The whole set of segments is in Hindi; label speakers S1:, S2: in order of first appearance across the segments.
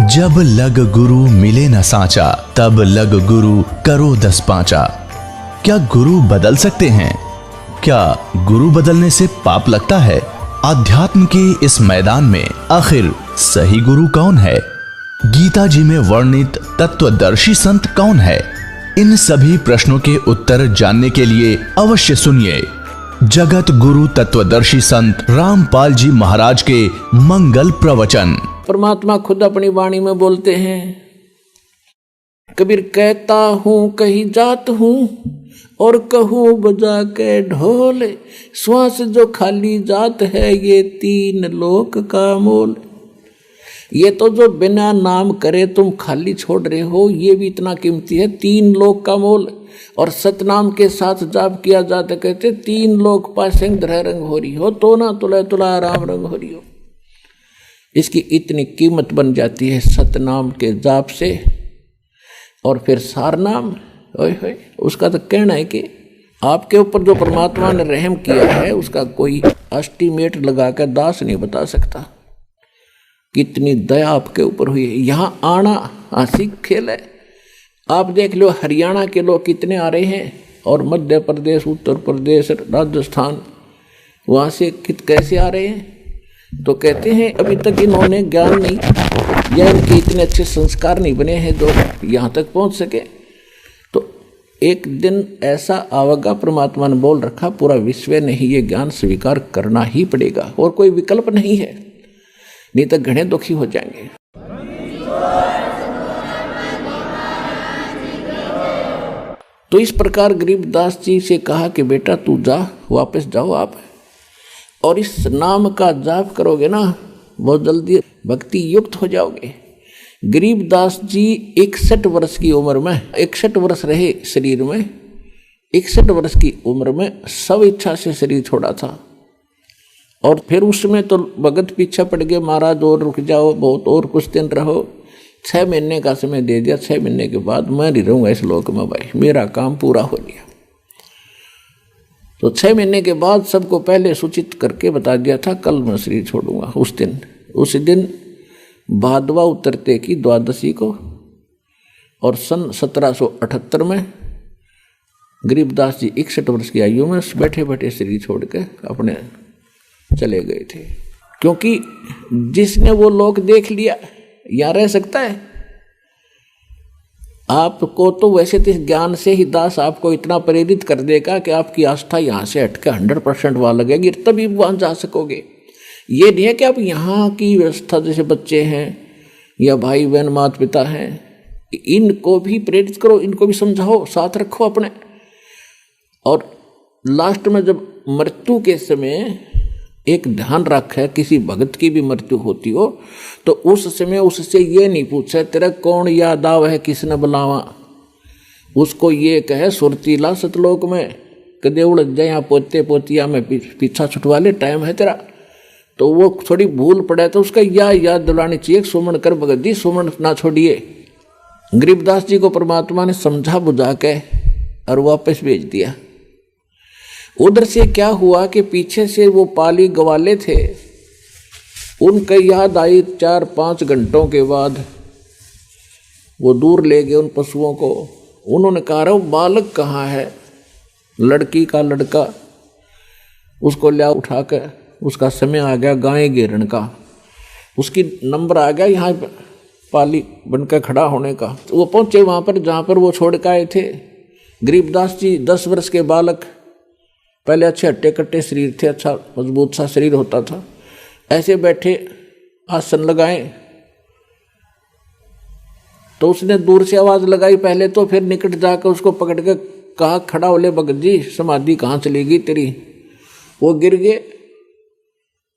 S1: जब लग गुरु मिले न साचा, तब लग गुरु करो 10 पांचा। क्या गुरु बदल सकते हैं? क्या गुरु बदलने से पाप लगता है? अध्यात्म के इस मैदान में आखिर सही गुरु कौन है? गीता जी में वर्णित तत्वदर्शी संत कौन है? इन सभी प्रश्नों के उत्तर जानने के लिए अवश्य सुनिए जगत गुरु तत्वदर्शी संत रामपाल जी महाराज के मंगल प्रवचन।
S2: परमात्मा खुद अपनी वाणी में बोलते हैं, कबीर कहता हूँ कहीं जात हूँ और कहूँ बजा के ढोल, श्वास जो खाली जात है ये 3 लोक का मोल। ये तो जो बिना नाम करे तुम खाली छोड़ रहे हो ये भी इतना कीमती है, 3 लोक का मोल। और सतनाम के साथ जाप किया जाता कहते 3 लोक पासेंग धर रंग हो रही हो तो ना तुला तुला राम रंग हो रही हो। इसकी इतनी कीमत बन जाती है सतनाम के जाप से। और फिर सारनाम, ओए उसका तो कहना है कि आपके ऊपर जो परमात्मा ने रहम किया है उसका कोई एस्टीमेट लगा कर दास नहीं बता सकता कितनी दया आपके ऊपर हुई है। यहाँ आना हंसी खेल है। आप देख लो हरियाणा के लोग कितने आ रहे हैं और मध्य प्रदेश, उत्तर प्रदेश, राजस्थान, वहाँ से कैसे आ रहे हैं। तो कहते हैं अभी तक इन्होंने ज्ञान नहीं या इनके इतने अच्छे संस्कार नहीं बने हैं जो यहाँ तक पहुँच सके। तो एक दिन ऐसा आवेगा, परमात्मा ने बोल रखा पूरा विश्व ने ही ये ज्ञान स्वीकार करना ही पड़ेगा और कोई विकल्प नहीं है, नहीं तो घने दुखी हो जाएंगे। तो इस प्रकार गरीबदास जी से कहा कि बेटा तू जा, वापस जाओ आप, और इस नाम का जाप करोगे ना बहुत जल्दी भक्ति युक्त हो जाओगे। गरीबदास जी 61 वर्ष की उम्र में, 61 वर्ष रहे शरीर में, 61 वर्ष की उम्र में सब इच्छा से शरीर छोड़ा था। और फिर उसमें तो भगत पीछे पड़ गए, महाराज और रुक जाओ, बहुत और कुछ दिन रहो। 6 महीने का समय दे दिया। 6 महीने के बाद मैं नहीं रहूँगा इस लोक में भाई, मेरा काम पूरा हो गया। तो 6 महीने के बाद सबको पहले सूचित करके बता दिया था कल मैं शरीर छोड़ूंगा। उस दिन भादवा उतरते की द्वादशी को और सन 1778 में गरीबदास जी 61 वर्ष की आयु में बैठे बैठे शरीर छोड़ के अपने चले गए थे। क्योंकि जिसने वो लोक देख लिया यहाँ रह सकता है। आपको तो वैसे तो इस ज्ञान से ही दास आपको इतना प्रेरित कर देगा कि आपकी आस्था यहाँ से हटकर 100% वहाँ लगेगी, तभी वहाँ जा सकोगे। ये नहीं है कि आप यहाँ की व्यवस्था जैसे बच्चे हैं या भाई बहन माता पिता हैं, इनको भी प्रेरित करो, इनको भी समझाओ, साथ रखो अपने। और लास्ट में जब मृत्यु के समय एक ध्यान रखे, किसी भगत की भी मृत्यु होती हो तो उस समय उससे ये नहीं पूछे तेरा कौन याद आव है किसने बुलावा, उसको ये कहे सुरतीला सतलोक में कदे उड़ जाए पोते पोतिया में पीछा छुटवा ले, टाइम है तेरा। तो वो थोड़ी भूल पड़े तो उसका याद दिलानी चाहिए, सुमन कर भगत जी, सुमन ना छोड़िए। गरीबदास जी को परमात्मा ने समझा बुझा के और वापस भेज दिया। उधर से क्या हुआ कि पीछे से वो पाली गवाले थे, उनके याद आई 4-5 घंटों के बाद। वो दूर ले गए उन पशुओं को। उन्होंने कहा वो बालक कहाँ है, लड़की का लड़का, उसको लिया उठा कर, उसका समय आ गया गाय घेरन का, उसकी नंबर आ गया यहाँ पाली बनकर खड़ा होने का। तो वो पहुँचे वहाँ पर जहाँ पर वो छोड़ के आए थे। गरीबदास जी 10 वर्ष के बालक, पहले अच्छे हट्टे कट्टे शरीर थे, अच्छा मजबूत सा शरीर होता था, ऐसे बैठे आसन लगाए। तो उसने दूर से आवाज़ लगाई पहले तो, फिर निकट जाकर उसको पकड़ के कहा खड़ा हो ले भगत जी, समाधि कहाँ चली गई तेरी। वो गिर गए,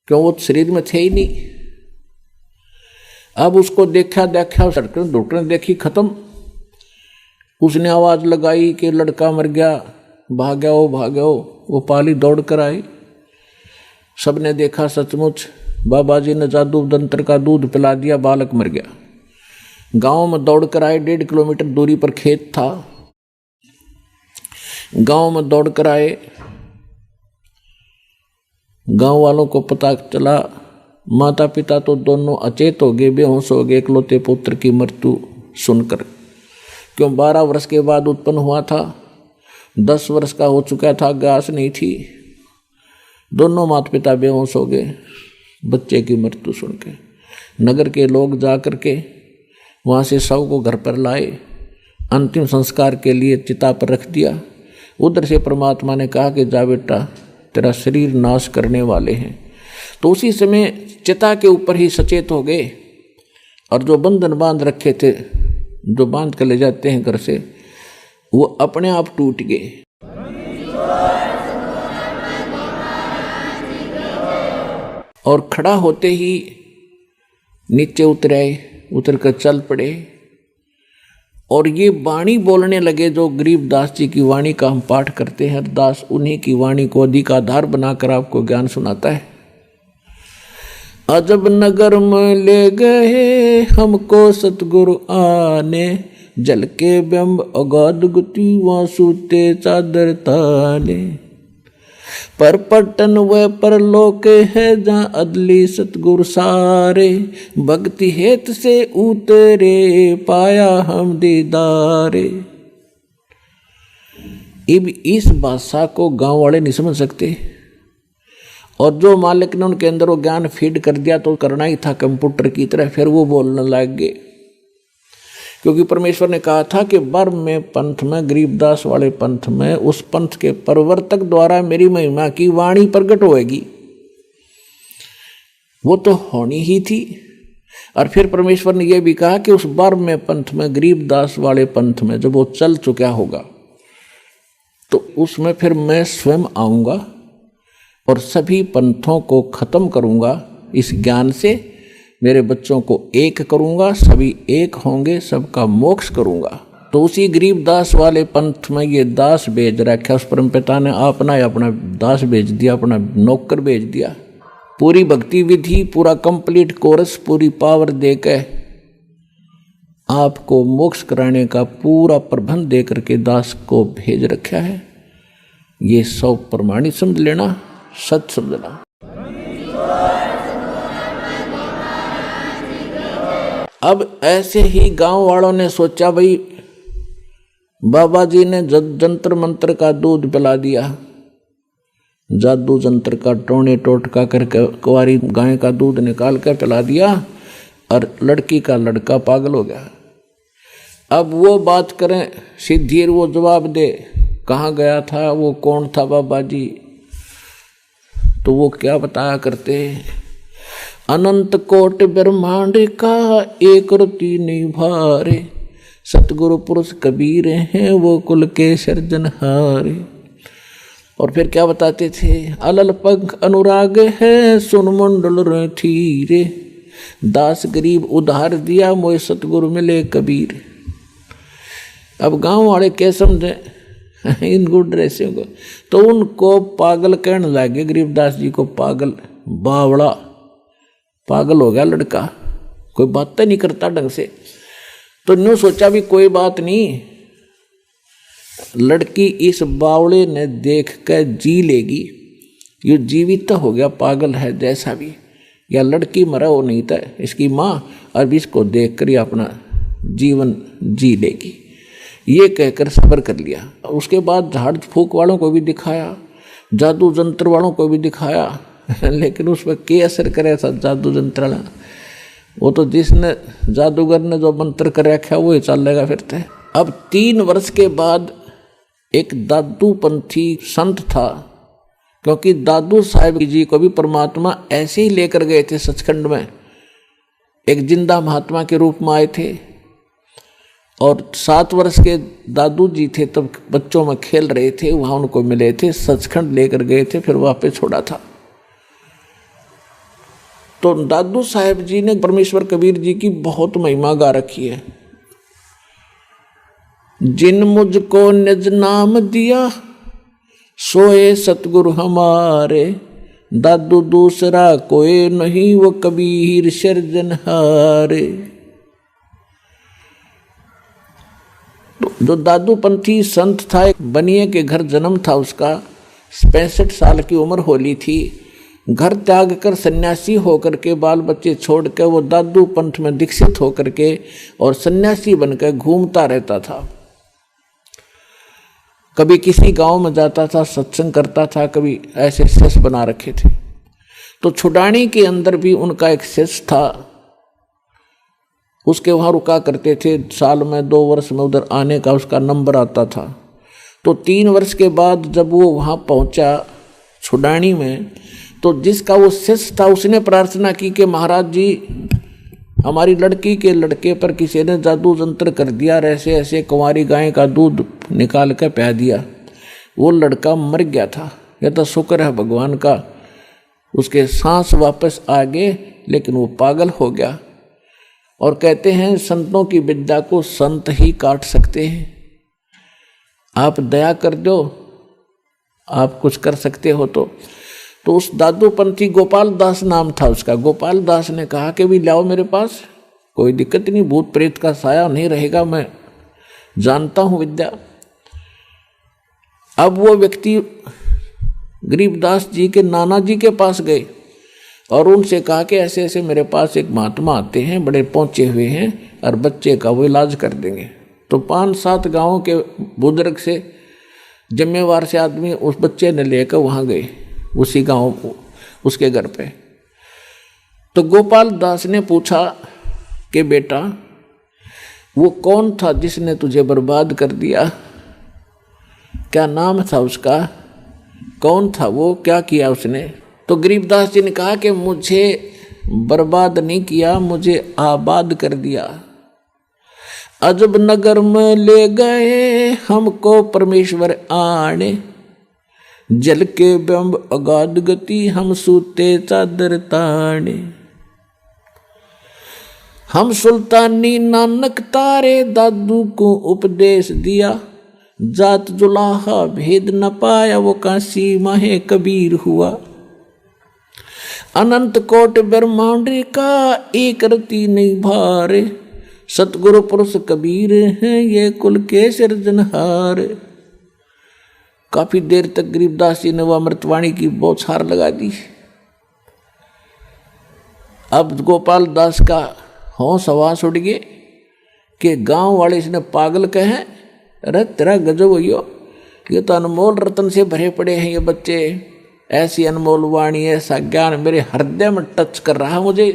S2: क्यों वो शरीर में थे ही नहीं। अब उसको देखा सड़कें डॉक्टर ने देखी, खत्म। उसने आवाज़ लगाई कि लड़का मर गया, भागो। वो पाली दौड़ कर आई। सबने देखा सचमुच बाबा जी ने जादू तंत्र का दूध पिला दिया, बालक मर गया। गांव में दौड़ कर आए, 1.5 किलोमीटर दूरी पर खेत था। गांव में दौड़ कर आए, गांव वालों को पता चला माता पिता तो दोनों अचेत हो गए, बेहोश हो गए इकलौते पुत्र की मृत्यु सुनकर। क्यों 12 वर्ष के बाद उत्पन्न हुआ था, 10 वर्ष का हो चुका था, गास नहीं थी। दोनों माता पिता बेहोश हो गए बच्चे की मृत्यु सुन के। नगर के लोग जा कर के वहाँ से शव को घर पर लाए, अंतिम संस्कार के लिए चिता पर रख दिया। उधर से परमात्मा ने कहा कि जा बेटा, तेरा शरीर नाश करने वाले हैं। तो उसी समय चिता के ऊपर ही सचेत हो गए, और जो बंधन बांध रखे थे, जो बांध कर ले जाते हैं घर से, वो अपने आप टूट गए। और खड़ा होते ही नीचे उतर आए, उतर कर चल पड़े, और ये वाणी बोलने लगे। जो गरीबदास जी की वाणी का हम पाठ करते हैं, दास उन्हीं की वाणी को अधिक आधार बनाकर आपको ज्ञान सुनाता है। अजब नगर में ले गए हमको सतगुरु आने, जल के बिंब अगाध गुति वासुते चादर ताने। पर पटन व परलोक है जहाँ अदली सतगुरु सारे, भक्ति हेत से उतरे पाया हम दीदारे। अब इस भाषा को गांव वाले नहीं समझ सकते, और जो मालिक ने उनके अंदर वो ज्ञान फीड कर दिया तो करना ही था कंप्यूटर की तरह, फिर वो बोलने लग गए। क्योंकि परमेश्वर ने कहा था कि बर्म में पंथ में, गरीबदास वाले पंथ में, उस पंथ के प्रवर्तक द्वारा मेरी महिमा की वाणी प्रकट होएगी। वो तो होनी ही थी। और फिर परमेश्वर ने यह भी कहा कि उस बर्म में पंथ में, गरीबदास वाले पंथ में जब वो चल चुका होगा तो उसमें फिर मैं स्वयं आऊँगा और सभी पंथों को खत्म करूँगा। इस ज्ञान से मेरे बच्चों को एक करूँगा, सभी एक होंगे, सबका मोक्ष करूँगा। तो उसी गरीबदास वाले पंथ में ये दास भेज रखा, उस परमपिता ने अपना दास भेज दिया, अपना नौकर भेज दिया। पूरी भक्ति विधि, पूरा कंप्लीट कोर्स, पूरी पावर देकर आपको मोक्ष कराने का पूरा प्रबंध दे करके दास को भेज रखा है। ये 100 प्रमाणित समझ लेना, सच समझना। अब ऐसे ही गांव वालों ने सोचा, भाई बाबा जी ने जंतर मंत्र का दूध पिला दिया, जादू जंत्र का टोने टोटका करके कुंवारी गाय का दूध निकाल कर पिला दिया, और लड़की का लड़का पागल हो गया। अब वो बात करें सिद्धि, वो जवाब दे कहाँ गया था, वो कौन था बाबा जी, तो वो क्या बताया करते, अनंत कोट ब्रह्मांड का एक रति निभारे, सतगुरु पुरुष कबीर हैं वो कुल के सर्जनहारे। और फिर क्या बताते थे, अलल पंख अनुराग है सुन मंडल रथीरे, दास गरीब उधार दिया मोए सतगुरु मिले कबीर। अब गांव वाले क्या समझे इन गुड ड्रेसियों को, तो उनको पागल कहने लगे, गरीबदास जी को पागल, बावड़ा, पागल हो गया लड़का, कोई बात नहीं करता ढंग से। तो न्यू सोचा भी कोई बात नहीं, लड़की इस बावड़े ने देख कर जी लेगी, ये जीवित तो हो गया, पागल है जैसा भी, या लड़की मरा हो नहीं था इसकी माँ, अब इसको देख कर ही अपना जीवन जी लेगी, ये कहकर सब्र कर लिया। उसके बाद झाड़ फूक वालों को भी दिखाया, जादू जंत्र वालों को भी दिखाया, लेकिन उस पर क्या असर करे था जादू जंत्र वाला, वो तो जिसने जादूगर ने जो मंत्र कर रखा वो ही चलेगा फिरते। अब 3 वर्ष के बाद एक दादू पंथी संत था, क्योंकि दादू साहब जी को भी परमात्मा ऐसे ही लेकर गए थे सचखंड में, एक जिंदा महात्मा के रूप में आए थे। और 7 वर्ष के दादू जी थे, तब बच्चों में खेल रहे थे, वहाँ उनको मिले थे, सचखंड लेकर गए थे, फिर वापस छोड़ा था। तो दादू साहब जी ने परमेश्वर कबीर जी की बहुत महिमा गा रखी है। जिन मुझको निज नाम दिया सोए सतगुरु हमारे, दादू दूसरा कोई नहीं वो कबीर सिरजनहारे। जो दादू पंथी संत था, एक बनिए के घर जन्म था उसका, 65 साल की उम्र होली थी, घर त्याग कर सन्यासी होकर के, बाल बच्चे छोड़ के वो दादू पंथ में दीक्षित होकर के और सन्यासी बनकर घूमता रहता था। कभी किसी गांव में जाता था, सत्संग करता था, कभी ऐसे शिष्य बना रखे थे। तो छुडानी के अंदर भी उनका एक शिष्य था, उसके वहाँ रुका करते थे। साल में 2 वर्ष में उधर आने का उसका नंबर आता था। तो 3 वर्ष के बाद जब वो वहाँ पहुँचा छुडानी में, तो जिसका वो शिष्य था उसने प्रार्थना की कि महाराज जी, हमारी लड़की के लड़के पर किसी ने जादू जंत्र कर दिया, ऐसे ऐसे कुंवारी गाय का दूध निकाल कर पिला दिया, वो लड़का मर गया था। यह तो शुक्र है भगवान का, उसके सांस वापस आ गए, लेकिन वो पागल हो गया। और कहते हैं संतों की विद्या को संत ही काट सकते हैं। आप दया कर दो, आप कुछ कर सकते हो तो उस दादूपंथी गोपाल दास नाम था उसका। गोपाल दास ने कहा कि भी लाओ मेरे पास, कोई दिक्कत नहीं, भूत प्रेत का साया नहीं रहेगा, मैं जानता हूं विद्या। अब वो व्यक्ति गरीबदास जी के नाना जी के पास गए और उनसे कहा कि ऐसे ऐसे मेरे पास एक महात्मा आते हैं, बड़े पहुंचे हुए हैं और बच्चे का वो इलाज कर देंगे। तो 5-7 गांवों के बुजुर्ग से, जिम्मेवार से आदमी उस बच्चे ने लेकर वहाँ गए, उसी गांव उसके घर पे। तो गोपाल दास ने पूछा कि बेटा वो कौन था जिसने तुझे बर्बाद कर दिया, क्या नाम था उसका, कौन था वो, क्या किया उसने? तो गरीबदास जी ने कहा कि मुझे बर्बाद नहीं किया, मुझे आबाद कर दिया। अजब नगर में ले गए हमको परमेश्वर आने, जल के बिंब अगाध गति हम सूते चादर ताने। हम सुल्तानी नानक तारे दादू को उपदेश दिया, जात जुलाहा भेद न पाया वो काशी माहे कबीर हुआ। अनंत कोट ब्रह्मांड का एक रति नहीं भारे, सतगुरु पुरुष कबीर हैं ये कुल के सिरजनहार। काफी देर तक गरीबदास जी ने वह अमृतवाणी की बौछार लगा दी। अब गोपाल दास का होश हवास उड़ गए कि गांव वाले इसने पागल कहे, अरे तेरा गजब हुई, ये तो अनमोल रतन से भरे पड़े हैं ये बच्चे, ऐसी अनमोल वाणी, ऐसा ज्ञान मेरे हृदय में टच कर रहा, मुझे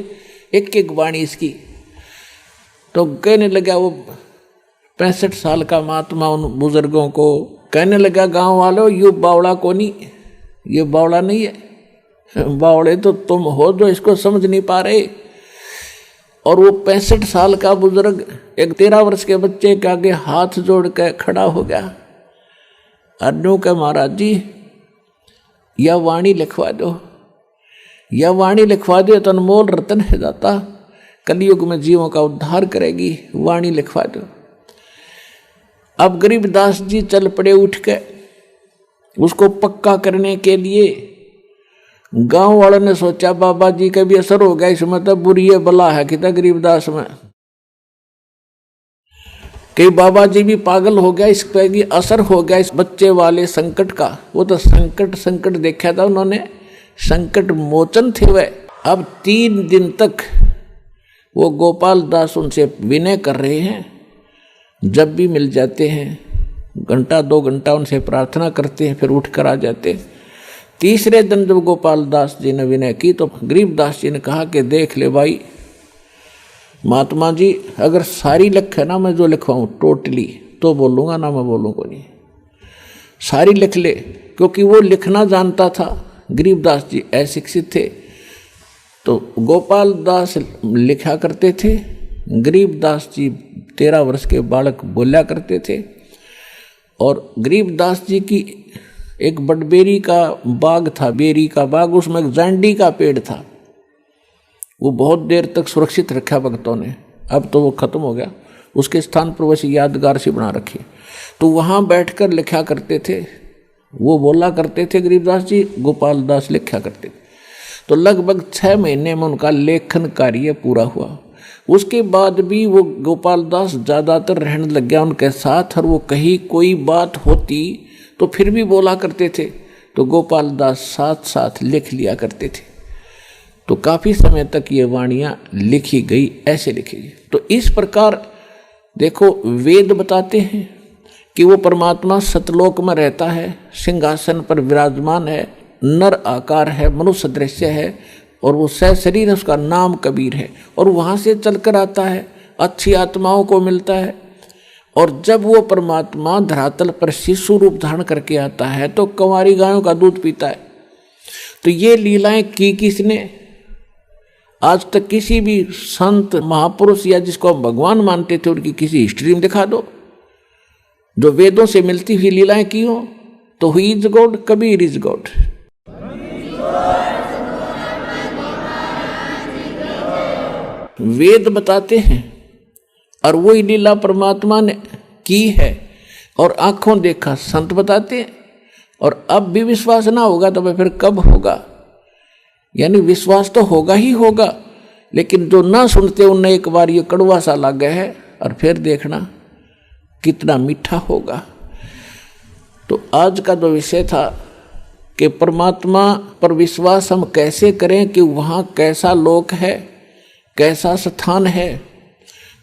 S2: एक एक वाणी इसकी। तो कहने लगा वो 65 साल का महात्मा उन बुजुर्गों को कहने लगा, गांव वालों ये बावड़ा को नहीं, ये बावड़ा नहीं है, बावड़े तो तुम हो जो इसको समझ नहीं पा रहे। और वो 65 साल का बुजुर्ग एक 13 वर्ष के बच्चे के आगे हाथ जोड़ कर खड़ा हो गया। अर्जों के महाराज जी यह वाणी लिखवा दो, यह वाणी लिखवा दो तो अनमोल रतन है जाता, कलयुग में जीवों का उद्धार करेगी, वाणी लिखवा दो। अब गरीबदास जी चल पड़े उठ के उसको पक्का करने के लिए। गांव वालों ने सोचा बाबा जी का भी असर हो गया इसमें, तो बुरी बला है कि गरीबदास में, कि बाबा जी भी पागल हो गया, इस पे भी असर हो गया इस बच्चे वाले संकट का। वो तो संकट देखा था उन्होंने, संकट मोचन थे वह। अब 3 दिन तक वो गोपाल दास उनसे विनय कर रहे हैं, जब भी मिल जाते हैं 1-2 घंटा उनसे प्रार्थना करते हैं, फिर उठ कर आ जाते हैं। तीसरे दिन जब गोपाल दास जी ने विनय की तो गरीबदास जी ने कहा कि देख ले भाई महात्मा जी, अगर सारी लिख है ना मैं जो लिखवाऊँ टोटली तो बोलूँगा, ना मैं बोलूँगा नहीं, सारी लिख ले। क्योंकि वो लिखना जानता था, गरीबदास जी अशिक्षित थे। तो गोपाल दास लिखा करते थे, गरीबदास जी 13 वर्ष के बालक बोला करते थे। और गरीबदास जी की एक बटबेरी का बाग था, बेरी का बाग, उसमें एक जांडी का पेड़ था, वो बहुत देर तक सुरक्षित रखा भक्तों ने, अब तो वो खत्म हो गया, उसके स्थान पर वैसे यादगार सी बना रखी। तो वहाँ बैठकर लिखा करते थे, वो बोला करते थे गरीबदास जी, गोपाल दास लिखा करते थे। तो लगभग 6 महीने में उनका लेखन कार्य पूरा हुआ। उसके बाद भी वो गोपाल दास ज़्यादातर रहने लग गया उनके साथ, और वो कहीं कोई बात होती तो फिर भी बोला करते थे। तो गोपाल दास साथ साथ लिख लिया करते थे। तो काफी समय तक ये वाणियां लिखी गई, ऐसे लिखी गई। तो इस प्रकार देखो वेद बताते हैं कि वो परमात्मा सतलोक में रहता है, सिंहासन पर विराजमान है, नर आकार है, मनुष्य दृश्य है, और वो सशरीर है, उसका नाम कबीर है, और वहाँ से चलकर आता है, अच्छी आत्माओं को मिलता है। और जब वो परमात्मा धरातल पर शिशु रूप धारण करके आता है तो कंवारी गायों का दूध पीता है। तो ये लीलाएं की किसने? आज तक किसी भी संत महापुरुष या जिसको हम भगवान मानते थे उनकी किसी हिस्ट्री में दिखा दो जो वेदों से मिलती हुई लीलाएं की हो। तो who is god? Kabir is god. Veda बताते हैं और वही लीला परमात्मा ने की है, और आंखों देखा संत बताते हैं। और अब भी विश्वास ना होगा तो फिर कब होगा? यानी विश्वास तो होगा ही होगा, लेकिन जो ना सुनते उन्हें एक बार ये कड़वा सा लग गया है, और फिर देखना कितना मीठा होगा। तो आज का जो विषय था कि परमात्मा पर विश्वास हम कैसे करें, कि वहाँ कैसा लोक है, कैसा स्थान है।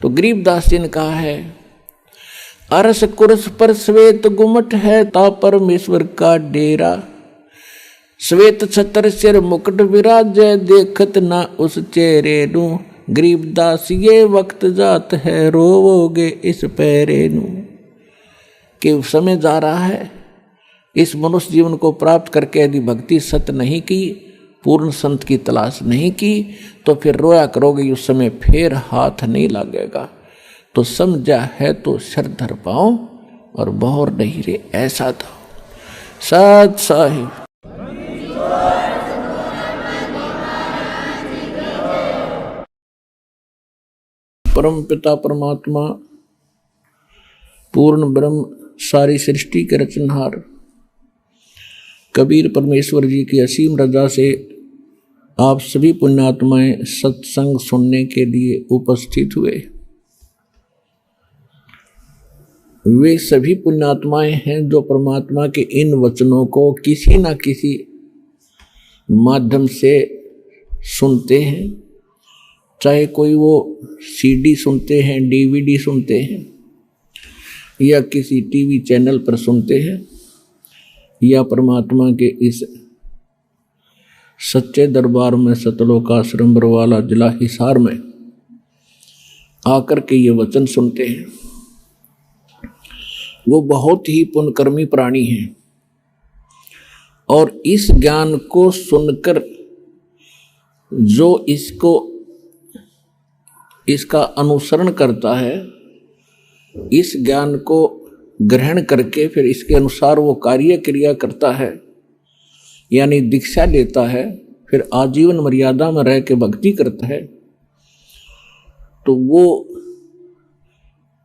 S2: तो गरीबदास जी ने कहा है, अरस कुरस पर श्वेत गुमट है, ता परमेश्वर का डेरा। श्वेत छत्र सिर मुकुट विराजय, देखत ना उस चेहरे नू। गरीबदास ये वक्त जात है, रोवोगे इस पैरे नू। कि समय जा रहा है, इस मनुष्य जीवन को प्राप्त करके यदि भक्ति सत्य नहीं की, पूर्ण संत की तलाश नहीं की, तो फिर रोया करोगे, उस समय फिर हाथ नहीं लगेगा। तो समझा है तो सर धर पाओ, और बहुर नहीं रे ऐसा था। सत साहिब परम पिता परमात्मा पूर्ण ब्रह्म सारी सृष्टि के रचनहार कबीर परमेश्वर जी की असीम रजा से आप सभी पुण्यात्माएं सत्संग सुनने के लिए उपस्थित हुए। वे सभी पुण्यात्माएं हैं जो परमात्मा के इन वचनों को किसी न किसी माध्यम से सुनते हैं, चाहे कोई वो सीडी सुनते हैं, डीवीडी सुनते हैं, या किसी टीवी चैनल पर सुनते हैं, या परमात्मा के इस सच्चे दरबार में सतलोक आश्रम बरवाला जिला हिसार में आकर के ये वचन सुनते हैं। वो बहुत ही पुण्यकर्मी प्राणी हैं, और इस ज्ञान को सुनकर जो इसका अनुसरण करता है, इस ज्ञान को ग्रहण करके फिर इसके अनुसार वो कार्य क्रिया करता है, यानी दीक्षा लेता है, फिर आजीवन मर्यादा में रह के भक्ति करता है, तो वो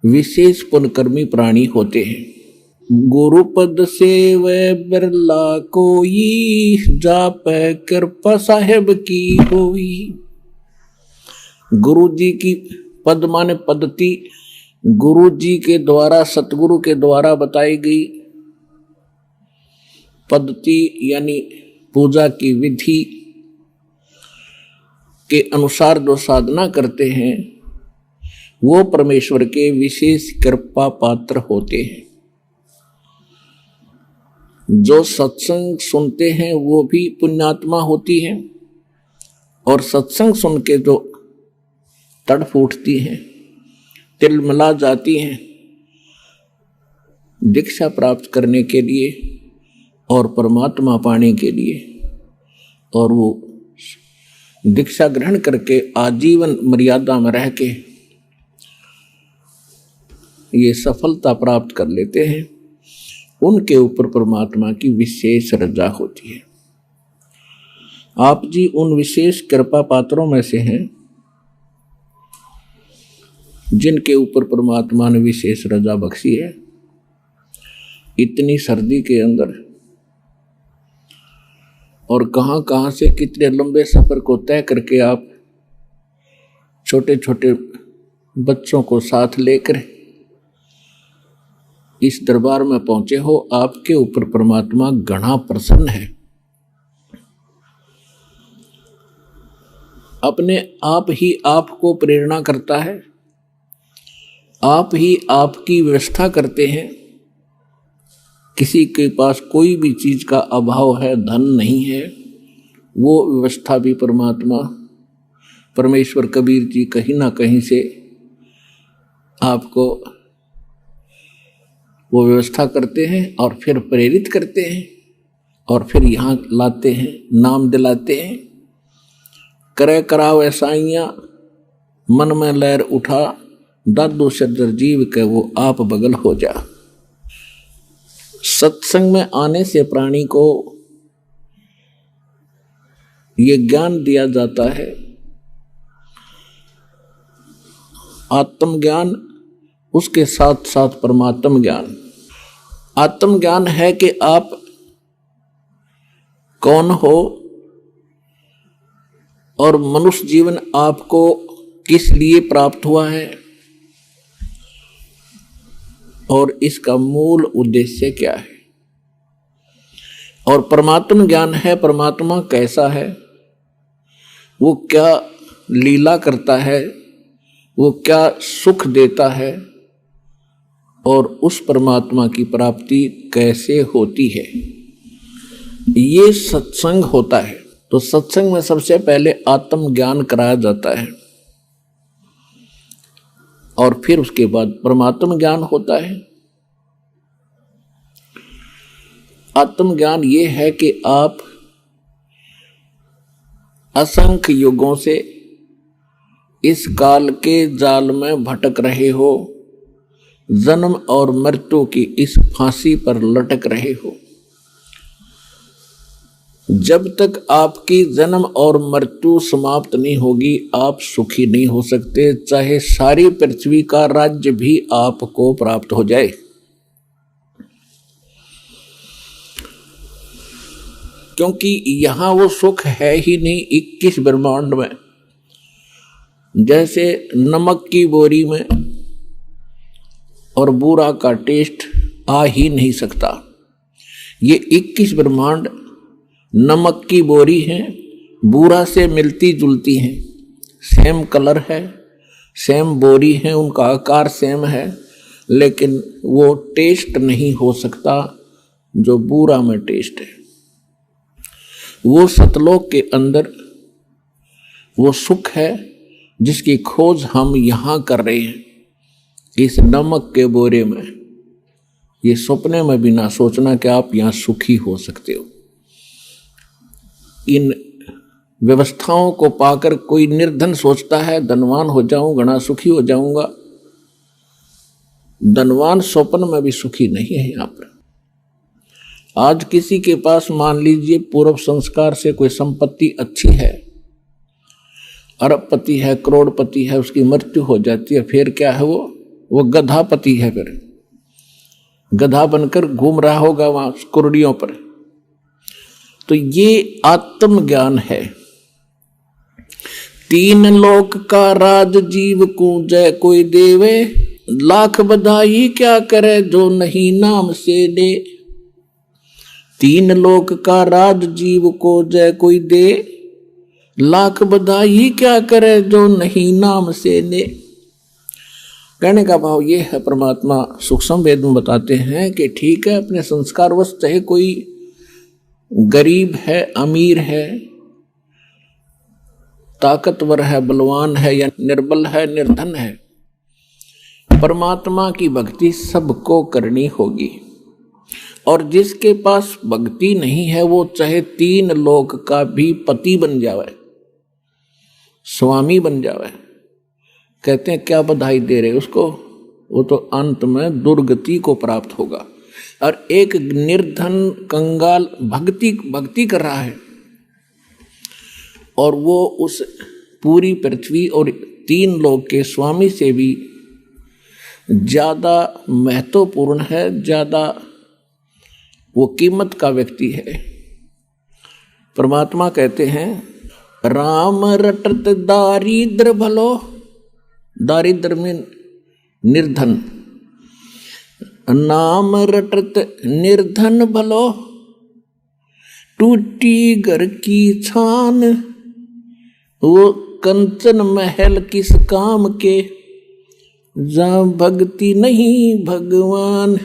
S2: विशेष पुण्यकर्मी प्राणी होते हैं। गुरुपद सेवै बिरला कोई, जापै कृपा साहेब की होई। गुरु जी की पद माने पद्धति, गुरु जी के द्वारा, सतगुरु के द्वारा बताई गई पद्धति, यानी पूजा की विधि के अनुसार जो साधना करते हैं वो परमेश्वर के विशेष कृपा पात्र होते हैं। जो सत्संग सुनते हैं वो भी पुण्यात्मा होती हैं, और सत्संग सुन के जो तड़फ उठती हैं, तिलमिला जाती हैं दीक्षा प्राप्त करने के लिए और परमात्मा पाने के लिए, और वो दीक्षा ग्रहण करके आजीवन मर्यादा में रह के ये सफलता प्राप्त कर लेते हैं, उनके ऊपर परमात्मा की विशेष रजा होती है। आप जी उन विशेष कृपा पात्रों में से हैं जिनके ऊपर परमात्मा ने विशेष रजा बख्शी है। इतनी सर्दी के अंदर और कहां कहां से कितने लंबे सफर को तय करके आप छोटे छोटे बच्चों को साथ लेकर इस दरबार में पहुंचे हो, आपके ऊपर परमात्मा घना प्रसन्न है। अपने आप ही आपको प्रेरणा करता है, आप ही आपकी व्यवस्था करते हैं। किसी के पास कोई भी चीज का अभाव है, धन नहीं है, वो व्यवस्था भी परमात्मा परमेश्वर कबीर जी कहीं ना कहीं से आपको वो व्यवस्था करते हैं और फिर प्रेरित करते हैं और फिर यहाँ लाते हैं, नाम दिलाते हैं। करे कराव ऐसाइयाँ मन में लहर उठा, दादू सज्जर जीव के वो आप बगल हो जा। सत्संग में आने से प्राणी को ये ज्ञान दिया जाता है, आत्म ज्ञान, उसके साथ साथ परमात्म ज्ञान। आत्म ज्ञान है कि आप कौन हो और मनुष्य जीवन आपको किस लिए प्राप्त हुआ है और इसका मूल उद्देश्य क्या है। और परमात्म ज्ञान है परमात्मा कैसा है, वो क्या लीला करता है, वो क्या सुख देता है और उस परमात्मा की प्राप्ति कैसे होती है, ये सत्संग होता है। तो सत्संग में सबसे पहले आत्म ज्ञान कराया जाता है और फिर उसके बाद परमात्म ज्ञान होता है। आत्म ज्ञान ये है कि आप असंख्य युगों से इस काल के जाल में भटक रहे हो, जन्म और मृत्यु की इस फांसी पर लटक रहे हो। जब तक आपकी जन्म और मृत्यु समाप्त नहीं होगी, आप सुखी नहीं हो सकते, चाहे सारी पृथ्वी का राज्य भी आपको प्राप्त हो जाए। क्योंकि यहां वो सुख है ही नहीं 21 ब्रह्मांड में। जैसे नमक की बोरी में और बूरा का टेस्ट आ ही नहीं सकता, ये 21 ब्रह्मांड नमक की बोरी हैं, बूरा से मिलती जुलती हैं, सेम कलर है, सेम बोरी है, उनका आकार सेम है, लेकिन वो टेस्ट नहीं हो सकता जो बूरा में टेस्ट है। वो सतलोक के अंदर वो सुख है जिसकी खोज हम यहाँ कर रहे हैं, इस नमक के बोरे में। ये सपने में भी ना सोचना कि आप यहाँ सुखी हो सकते हो। इन व्यवस्थाओं को पाकर कोई निर्धन सोचता है धनवान हो जाऊं, घना सुखी हो जाऊंगा। धनवान स्वप्न में भी सुखी नहीं है। यहाँ पर आज किसी के पास मान लीजिए पूर्व संस्कार से कोई संपत्ति अच्छी है, अरबपति है, करोड़पति है, उसकी मृत्यु हो जाती है, फिर क्या है, वो गधापति है, फिर गधा बनकर घूम रहा होगा वहां कुर्डियों पर। तो ये आत्म ज्ञान है। 3 लोक का राज जीव को जय कोई देवे, लाख बधाई क्या करे जो नहीं नाम से दे। 3 लोक का राज जीव को जय कोई दे, लाख बधाई क्या करे जो नहीं नाम से दे। कहने का भाव ये है, परमात्मा सूक्ष्म वेद में बताते हैं कि ठीक है, अपने संस्कारवश चाहे कोई गरीब है, अमीर है, ताकतवर है, बलवान है या निर्बल है, निर्धन है, परमात्मा की भक्ति सबको करनी होगी। और जिसके पास भक्ति नहीं है वो चाहे 3 लोक का भी पति बन जावे, स्वामी बन जावे, कहते हैं क्या बधाई दे रहे उसको, वो तो अंत में दुर्गति को प्राप्त होगा। और एक निर्धन कंगाल भक्ति कर रहा है और वो उस पूरी पृथ्वी और 3 लोक के स्वामी से भी ज्यादा महत्वपूर्ण है, ज्यादा वो कीमत का व्यक्ति है। परमात्मा कहते हैं राम रटत दारिद्र भलो, दारिद्र में निर्धन, नाम रटत निर्धन भलो, टूटी घर की छान, वो कंचन महल किस काम के, जहां भक्ति नहीं भगवान।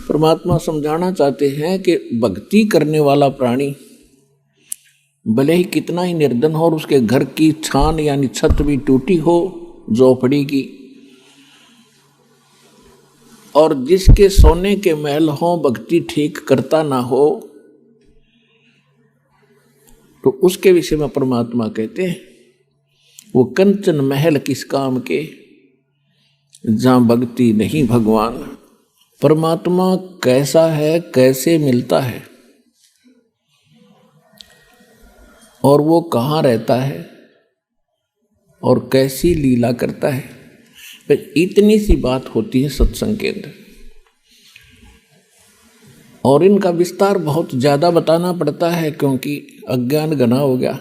S2: परमात्मा समझाना चाहते हैं कि भक्ति करने वाला प्राणी भले ही कितना ही निर्धन हो और उसके घर की छान यानी छत भी टूटी हो झोपड़ी की, और जिसके सोने के महल हो भक्ति ठीक करता ना हो, तो उसके विषय में परमात्मा कहते हैं वो कंचन महल किस काम के, जहां भक्ति नहीं भगवान। परमात्मा कैसा है, कैसे मिलता है और वो कहाँ रहता है और कैसी लीला करता है, इतनी सी बात होती है सत्संग के अंदर, और इनका विस्तार बहुत ज्यादा बताना पड़ता है क्योंकि अज्ञान घना हो गया।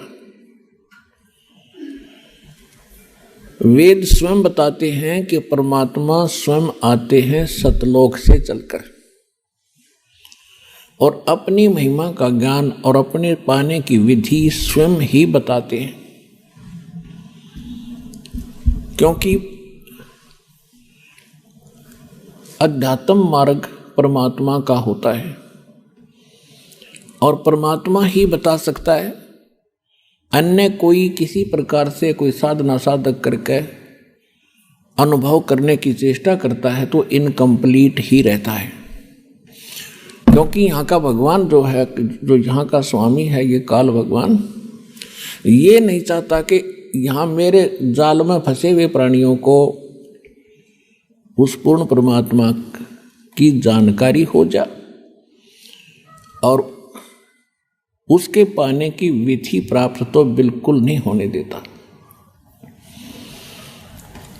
S2: वेद स्वयं बताते हैं कि परमात्मा स्वयं आते हैं सतलोक से चलकर और अपनी महिमा का ज्ञान और अपने पाने की विधि स्वयं ही बताते हैं, क्योंकि अध्यात्म मार्ग परमात्मा का होता है और परमात्मा ही बता सकता है। अन्य कोई किसी प्रकार से कोई साधना साधक करके अनुभव करने की चेष्टा करता है तो इनकम्प्लीट ही रहता है, क्योंकि यहाँ का भगवान जो है, जो यहाँ का स्वामी है, ये काल भगवान, ये नहीं चाहता कि यहाँ मेरे जाल में फंसे हुए प्राणियों को उस पूर्ण परमात्मा की जानकारी हो जाए और उसके पाने की विधि प्राप्त तो बिल्कुल नहीं होने देता,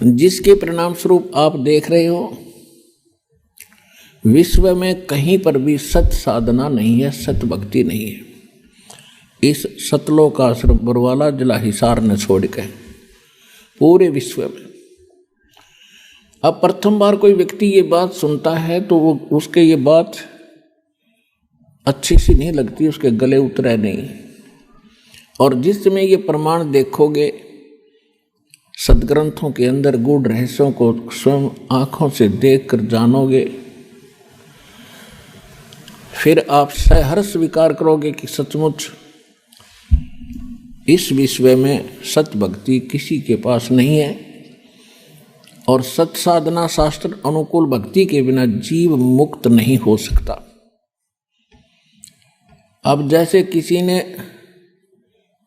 S2: जिसके परिणाम स्वरूप आप देख रहे हो विश्व में कहीं पर भी सत साधना नहीं है, सत भक्ति नहीं है। इस सतलोक का सिर्फ बरवाला जिला हिसार ने छोड़ के पूरे विश्व में। अब प्रथम बार कोई व्यक्ति ये बात सुनता है तो वो उसके ये बात अच्छी सी नहीं लगती, उसके गले उतरे नहीं, और जिस समय ये प्रमाण देखोगे सदग्रंथों के अंदर गूढ़ रहस्यों को स्वयं आंखों से देखकर जानोगे, फिर आप सहर्ष स्वीकार करोगे कि सचमुच इस विश्व में सत भक्ति किसी के पास नहीं है और सत साधना शास्त्र अनुकूल भक्ति के बिना जीव मुक्त नहीं हो सकता। अब जैसे किसी ने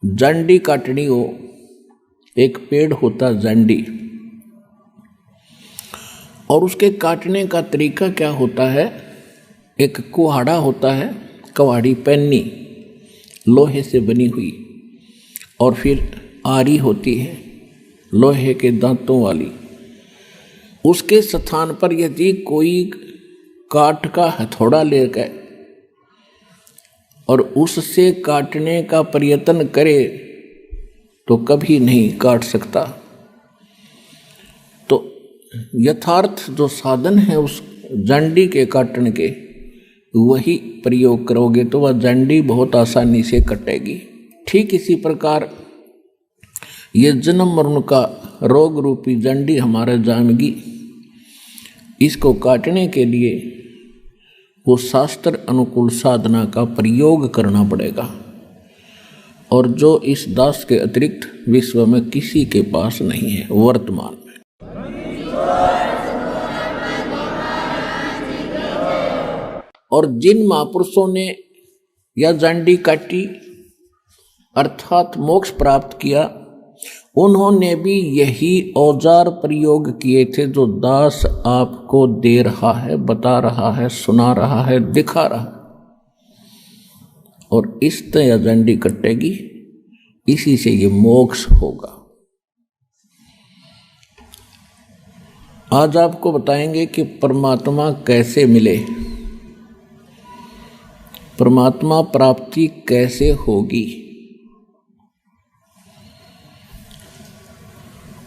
S2: जंडी काटनी हो, एक पेड़ होता जंडी, और उसके काटने का तरीका क्या होता है, एक कुहाड़ा होता है, कुहाड़ी पैनी लोहे से बनी हुई, और फिर आरी होती है लोहे के दांतों वाली। उसके स्थान पर यदि कोई काठ का हथौड़ा लेकर और उससे काटने का प्रयत्न करे तो कभी नहीं काट सकता। तो यथार्थ जो साधन है उस जंडी के काटने के, वही प्रयोग करोगे तो वह जंडी बहुत आसानी से कटेगी। ठीक इसी प्रकार ये जन्म मरण का रोग रूपी जंडी हमारे जामगी, इसको काटने के लिए वो शास्त्र अनुकूल साधना का प्रयोग करना पड़ेगा, और जो इस दास के अतिरिक्त विश्व में किसी के पास नहीं है वर्तमान में। और जिन महापुरुषों ने यह जंडी काटी अर्थात मोक्ष प्राप्त किया, उन्होंने भी यही औजार प्रयोग किए थे जो दास आपको दे रहा है, बता रहा है, सुना रहा है, दिखा रहा है, और इस तरह जंडी कटेगी, इसी से ये मोक्ष होगा। आज आपको बताएंगे कि परमात्मा कैसे मिले, परमात्मा प्राप्ति कैसे होगी।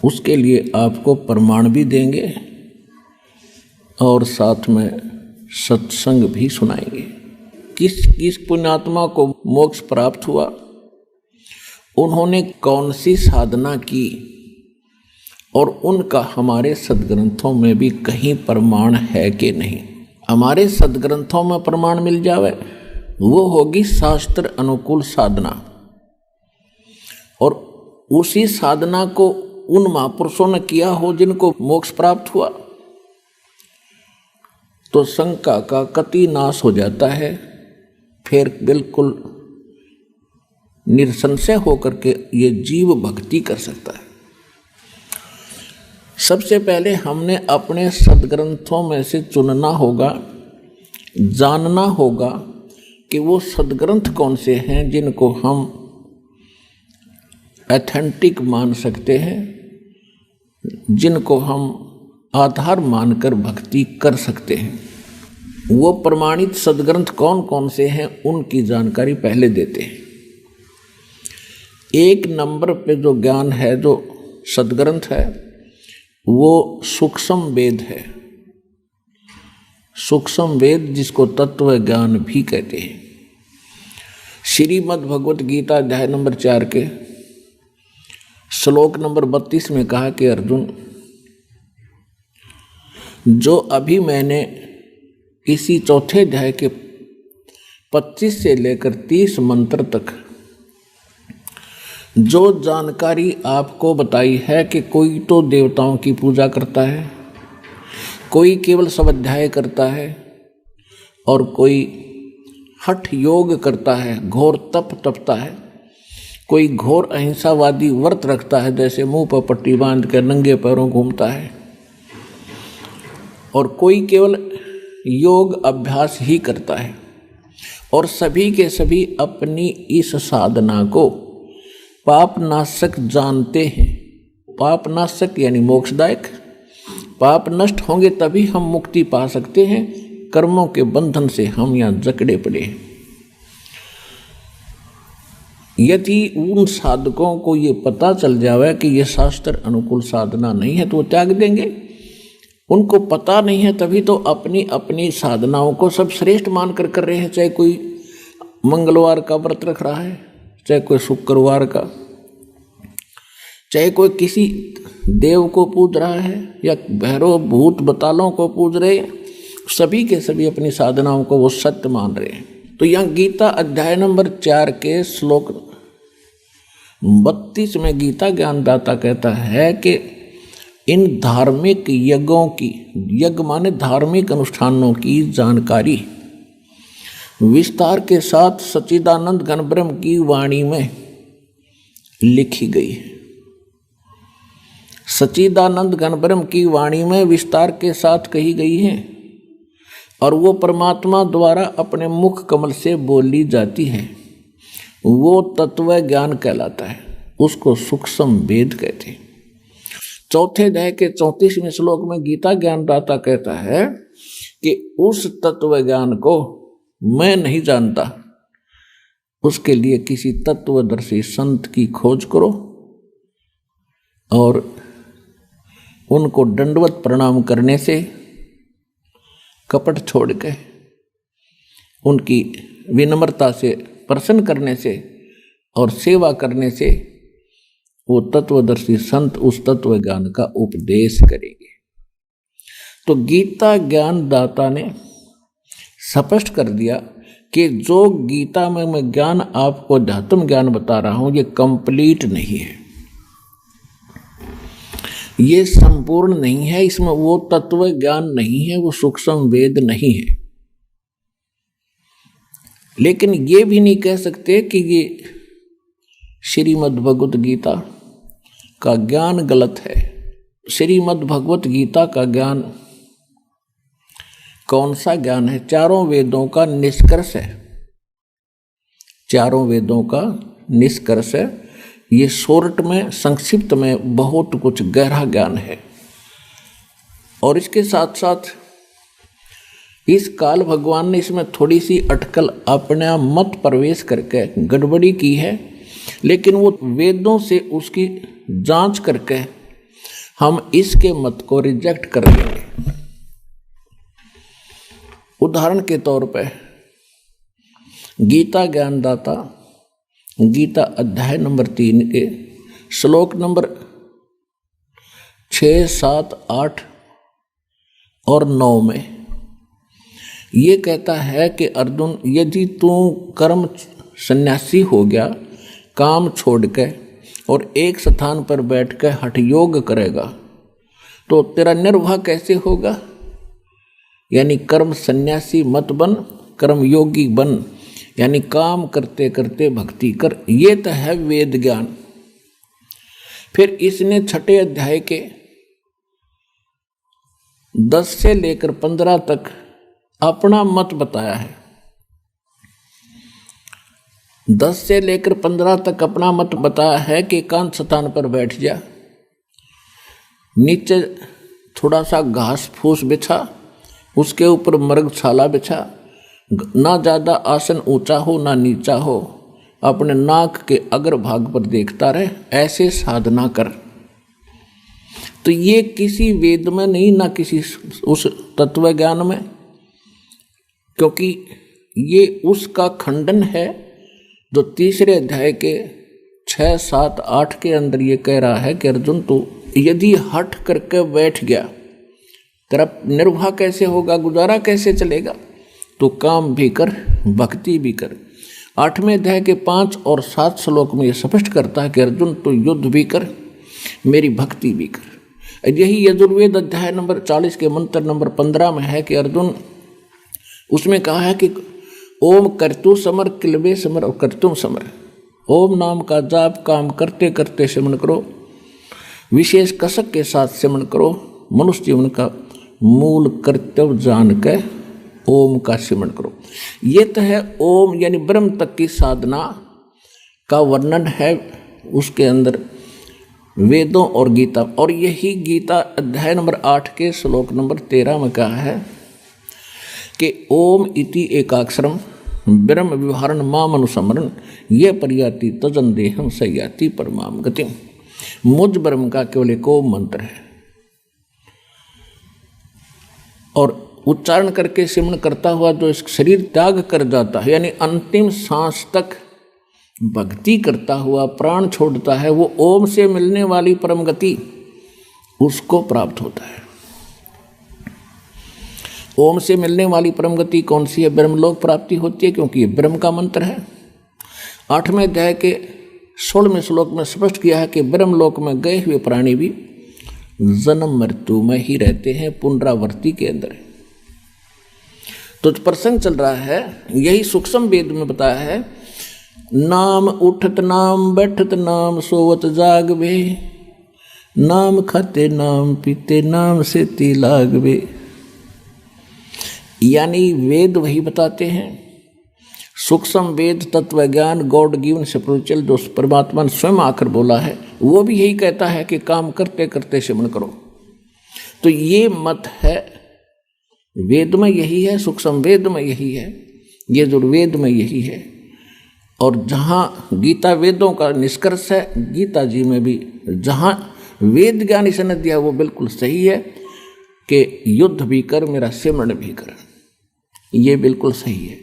S2: उसके लिए आपको प्रमाण भी देंगे और साथ में सत्संग भी सुनाएंगे। किस किस पुण्यात्मा को मोक्ष प्राप्त हुआ, उन्होंने कौन सी साधना की, और उनका हमारे सदग्रंथों में भी कहीं प्रमाण है कि नहीं। हमारे सदग्रंथों में प्रमाण मिल जावे वो होगी शास्त्र अनुकूल साधना, और उसी साधना को उन महापुरुषों ने किया हो जिनको मोक्ष प्राप्त हुआ, तो शंका का कति नाश हो जाता है। फिर बिल्कुल निसंशय होकर के ये जीव भक्ति कर सकता है। सबसे पहले हमने अपने सदग्रंथों में से चुनना होगा, जानना होगा कि वो सदग्रंथ कौन से हैं जिनको हम ऑथेंटिक मान सकते हैं, जिनको हम आधार मानकर भक्ति कर सकते हैं। वो प्रमाणित सदग्रंथ कौन कौन से हैं उनकी जानकारी पहले देते हैं। एक नंबर पे जो ज्ञान है, जो सदग्रंथ है, वो सूक्ष्म वेद है। सूक्ष्म वेद जिसको तत्व ज्ञान भी कहते हैं। श्रीमद् भगवत गीता अध्याय नंबर 4 के श्लोक नंबर 32 में कहा कि अर्जुन, जो अभी मैंने इसी चौथे अध्याय के 25 से लेकर 30 मंत्र तक जो जानकारी आपको बताई है कि कोई तो देवताओं की पूजा करता है, कोई केवल स्वाध्याय करता है, और कोई हठ योग करता है, घोर तप तपता है, कोई घोर अहिंसावादी व्रत रखता है, जैसे मुंह पर पट्टी बांध कर नंगे पैरों घूमता है, और कोई केवल योग अभ्यास ही करता है, और सभी के सभी अपनी इस साधना को पापनाशक जानते हैं। पापनाशक यानी मोक्षदायक। पाप नष्ट होंगे तभी हम मुक्ति पा सकते हैं, कर्मों के बंधन से हम यहाँ जकड़े पड़े हैं। यदि उन साधकों को ये पता चल जावे कि ये शास्त्र अनुकूल साधना नहीं है तो वो त्याग देंगे। उनको पता नहीं है तभी तो अपनी अपनी साधनाओं को सब श्रेष्ठ मानकर कर रहे हैं। चाहे कोई मंगलवार का व्रत रख रहा है, चाहे कोई शुक्रवार का, चाहे कोई किसी देव को पूज रहा है या भैरव भूत बतालों को पूज रहे हैं, सभी के सभी अपनी साधनाओं को वो सत्य मान रहे हैं। तो यहाँ गीता अध्याय नंबर 4 के श्लोक 32 में गीता ज्ञानदाता कहता है कि इन धार्मिक यज्ञों की, यज्ञ माने धार्मिक अनुष्ठानों की जानकारी विस्तार के साथ सच्चिदानंद घन ब्रह्म की वाणी में लिखी गई है। सच्चिदानंद घन ब्रह्म की वाणी में विस्तार के साथ कही गई है, और वो परमात्मा द्वारा अपने मुख कमल से बोली जाती है। वो तत्व ज्ञान कहलाता है, उसको सूक्ष्म वेद कहते हैं। चौथे अध्याय के 34वें श्लोक में गीता ज्ञानदाता कहता है कि उस तत्व ज्ञान को मैं नहीं जानता, उसके लिए किसी तत्वदर्शी संत की खोज करो और उनको दंडवत प्रणाम करने से, कपट छोड़ के उनकी विनम्रता से प्रसन्न करने से और सेवा करने से वो तत्वदर्शी संत उस तत्व ज्ञान का उपदेश करेंगे। तो गीता ज्ञानदाता ने स्पष्ट कर दिया कि जो गीता में मैं ज्ञान आपको अध्यात्म ज्ञान बता रहा हूं ये कंप्लीट नहीं है, ये संपूर्ण नहीं है, इसमें वो तत्व ज्ञान नहीं है, वो सूक्ष्म वेद नहीं है। लेकिन ये भी नहीं कह सकते कि ये श्रीमद् भगवत गीता का ज्ञान गलत है। श्रीमद् भगवत गीता का ज्ञान कौन सा ज्ञान है? चारों वेदों का निष्कर्ष है, चारों वेदों का निष्कर्ष है। ये शॉर्ट में, संक्षिप्त में बहुत कुछ गहरा ज्ञान है। और इसके साथ साथ इस काल भगवान ने इसमें थोड़ी सी अटकल अपने मत प्रवेश करके गड़बड़ी की है, लेकिन वो वेदों से उसकी जांच करके हम इसके मत को रिजेक्ट कर देंगे। उदाहरण के तौर पर गीता ज्ञानदाता गीता अध्याय नंबर 3 के श्लोक नंबर 6, 7, 8 और 9 में ये कहता है कि अर्जुन, यदि तू कर्म सन्यासी हो गया, काम छोड़ के और एक स्थान पर बैठ कर हठ योग करेगा, तो तेरा निर्वाह कैसे होगा? यानी कर्म सन्यासी मत बन, कर्म योगी बन, यानी काम करते करते भक्ति कर। ये तो है वेद ज्ञान। फिर इसने 6ठे अध्याय के 10 से लेकर 15 तक अपना मत बताया है। 10 से लेकर 15 तक अपना मत बताया है कि एकांत स्थान पर बैठ जा, नीचे थोड़ा सा घास फूस बिछा, उसके ऊपर मृगशाला बिछा, ना ज़्यादा आसन ऊंचा हो ना नीचा हो, अपने नाक के अग्र भाग पर देखता रहे, ऐसे साधना कर। तो ये किसी वेद में नहीं, ना किसी उस तत्व ज्ञान में, क्योंकि ये उसका खंडन है जो 3रे अध्याय के 6, 7, 8 के अंदर ये कह रहा है कि अर्जुन, तू यदि हठ करके बैठ गया, तेरा निर्वाह कैसे होगा, गुजारा कैसे चलेगा? तो काम भी कर, भक्ति भी कर। 8वें अध्याय के 5 और 7 श्लोक में ये स्पष्ट करता है कि अर्जुन, तू युद्ध भी कर, मेरी भक्ति भी कर। यही यजुर्वेद अध्याय नंबर 40 के मंत्र नंबर 15 में है कि अर्जुन, उसमें कहा है कि ओम कर्तु समर, किलबे समर और कर्तुम समर। ओम नाम का जाप काम करते करते सिमरण करो, विशेष कसक के साथ सिमरण करो, मनुष्य जीवन का मूल कर्तव्य जान के ओम का सिमरण करो। ये तो है ओम यानी ब्रह्म तक की साधना का वर्णन है उसके अंदर वेदों और गीता। और यही गीता अध्याय नंबर 8 के श्लोक नंबर 13 में कहा है कि ओम इति एकाक्षरम ब्रह्म विवहारण माम अनुसमरण ये परियाति तजन देहम सयाति परमाम गति। मुझ ब्रह्म का केवल एक ओम मंत्र है, और उच्चारण करके सिमरण करता हुआ जो इस शरीर त्याग कर जाता है, यानी अंतिम सांस तक भक्ति करता हुआ प्राण छोड़ता है, वो ओम से मिलने वाली परम गति उसको प्राप्त होता है। ओम से मिलने वाली परम गति कौन सी है? ब्रह्मलोक प्राप्ति होती है, क्योंकि ये ब्रह्म का मंत्र है। 8वें अध्याय के 16वें श्लोक में स्पष्ट किया है कि ब्रह्मलोक में गए हुए प्राणी भी जन्म मृत्यु में ही रहते हैं, पुनरावृत्ति के अंदर। तो प्रसंग चल रहा है, यही सूक्ष्म वेद में बताया है, नाम उठत नाम बैठत नाम सोवत जागवे, नाम खाते नाम पीते नाम से ती लागवे। यानी वेद वही बताते हैं, सूक्ष्म वेद तत्व ज्ञान गॉड गिवन स्पिरिचुअल जो परमात्मा ने स्वयं आकर बोला है, वो भी यही कहता है कि काम करते करते सिमरण करो। तो ये मत है, वेद में यही है, सूक्ष्म वेद में यही है, यजुर्वेद में यही है। और जहाँ गीता वेदों का निष्कर्ष है, गीता जी में भी जहाँ वेद ज्ञान इसने दिया वो बिल्कुल सही है कि युद्ध भी कर, मेरा सिमरण भी कर, ये बिल्कुल सही है।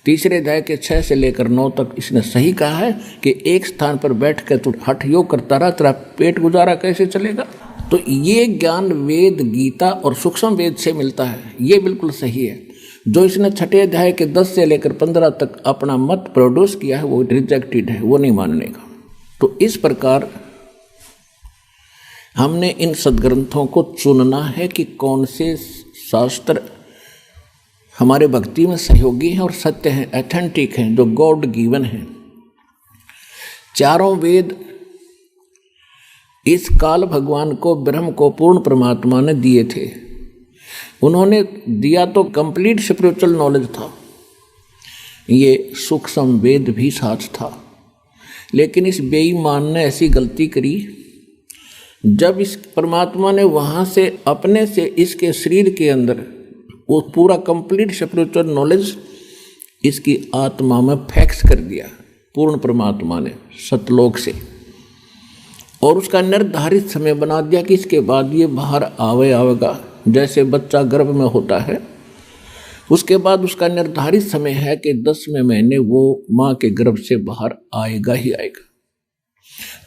S2: 3रे अध्याय के 6 से लेकर 9 तक इसने सही कहा है कि एक स्थान पर बैठ कर तू हठ योग करता रहा, तेरा पेट गुजारा कैसे चलेगा? तो ये ज्ञान वेद, गीता और सूक्ष्म वेद से मिलता है, ये बिल्कुल सही है। जो इसने 6ठे अध्याय के 10 से लेकर 15 तक अपना मत प्रोड्यूस किया है वो रिजेक्टेड है, वो नहीं मानने का। तो इस प्रकार हमने इन सदग्रंथों को चुनना है कि कौन से शास्त्र हमारे भक्ति में सहयोगी हैं और सत्य हैं, ऑथेंटिक हैं, जो गॉड गिवन हैं। चारों वेद इस काल भगवान को, ब्रह्म को, पूर्ण परमात्मा ने दिए थे। उन्होंने दिया तो कंप्लीट स्पिरिचुअल नॉलेज था, ये सूक्ष्म वेद भी साथ था। लेकिन इस बेईमान ने ऐसी गलती करी, जब इस परमात्मा ने वहाँ से अपने से इसके शरीर के अंदर वो पूरा कंप्लीट स्पिरिचुअल नॉलेज इसकी आत्मा में फैक्स कर दिया पूर्ण परमात्मा ने सतलोक से। और उसका निर्धारित समय बना दिया कि इसके बाद ये बाहर आवेगा। जैसे बच्चा गर्भ में होता है, उसके बाद उसका निर्धारित समय है कि 10वें महीने वो माँ के गर्भ से बाहर आएगा ही आएगा।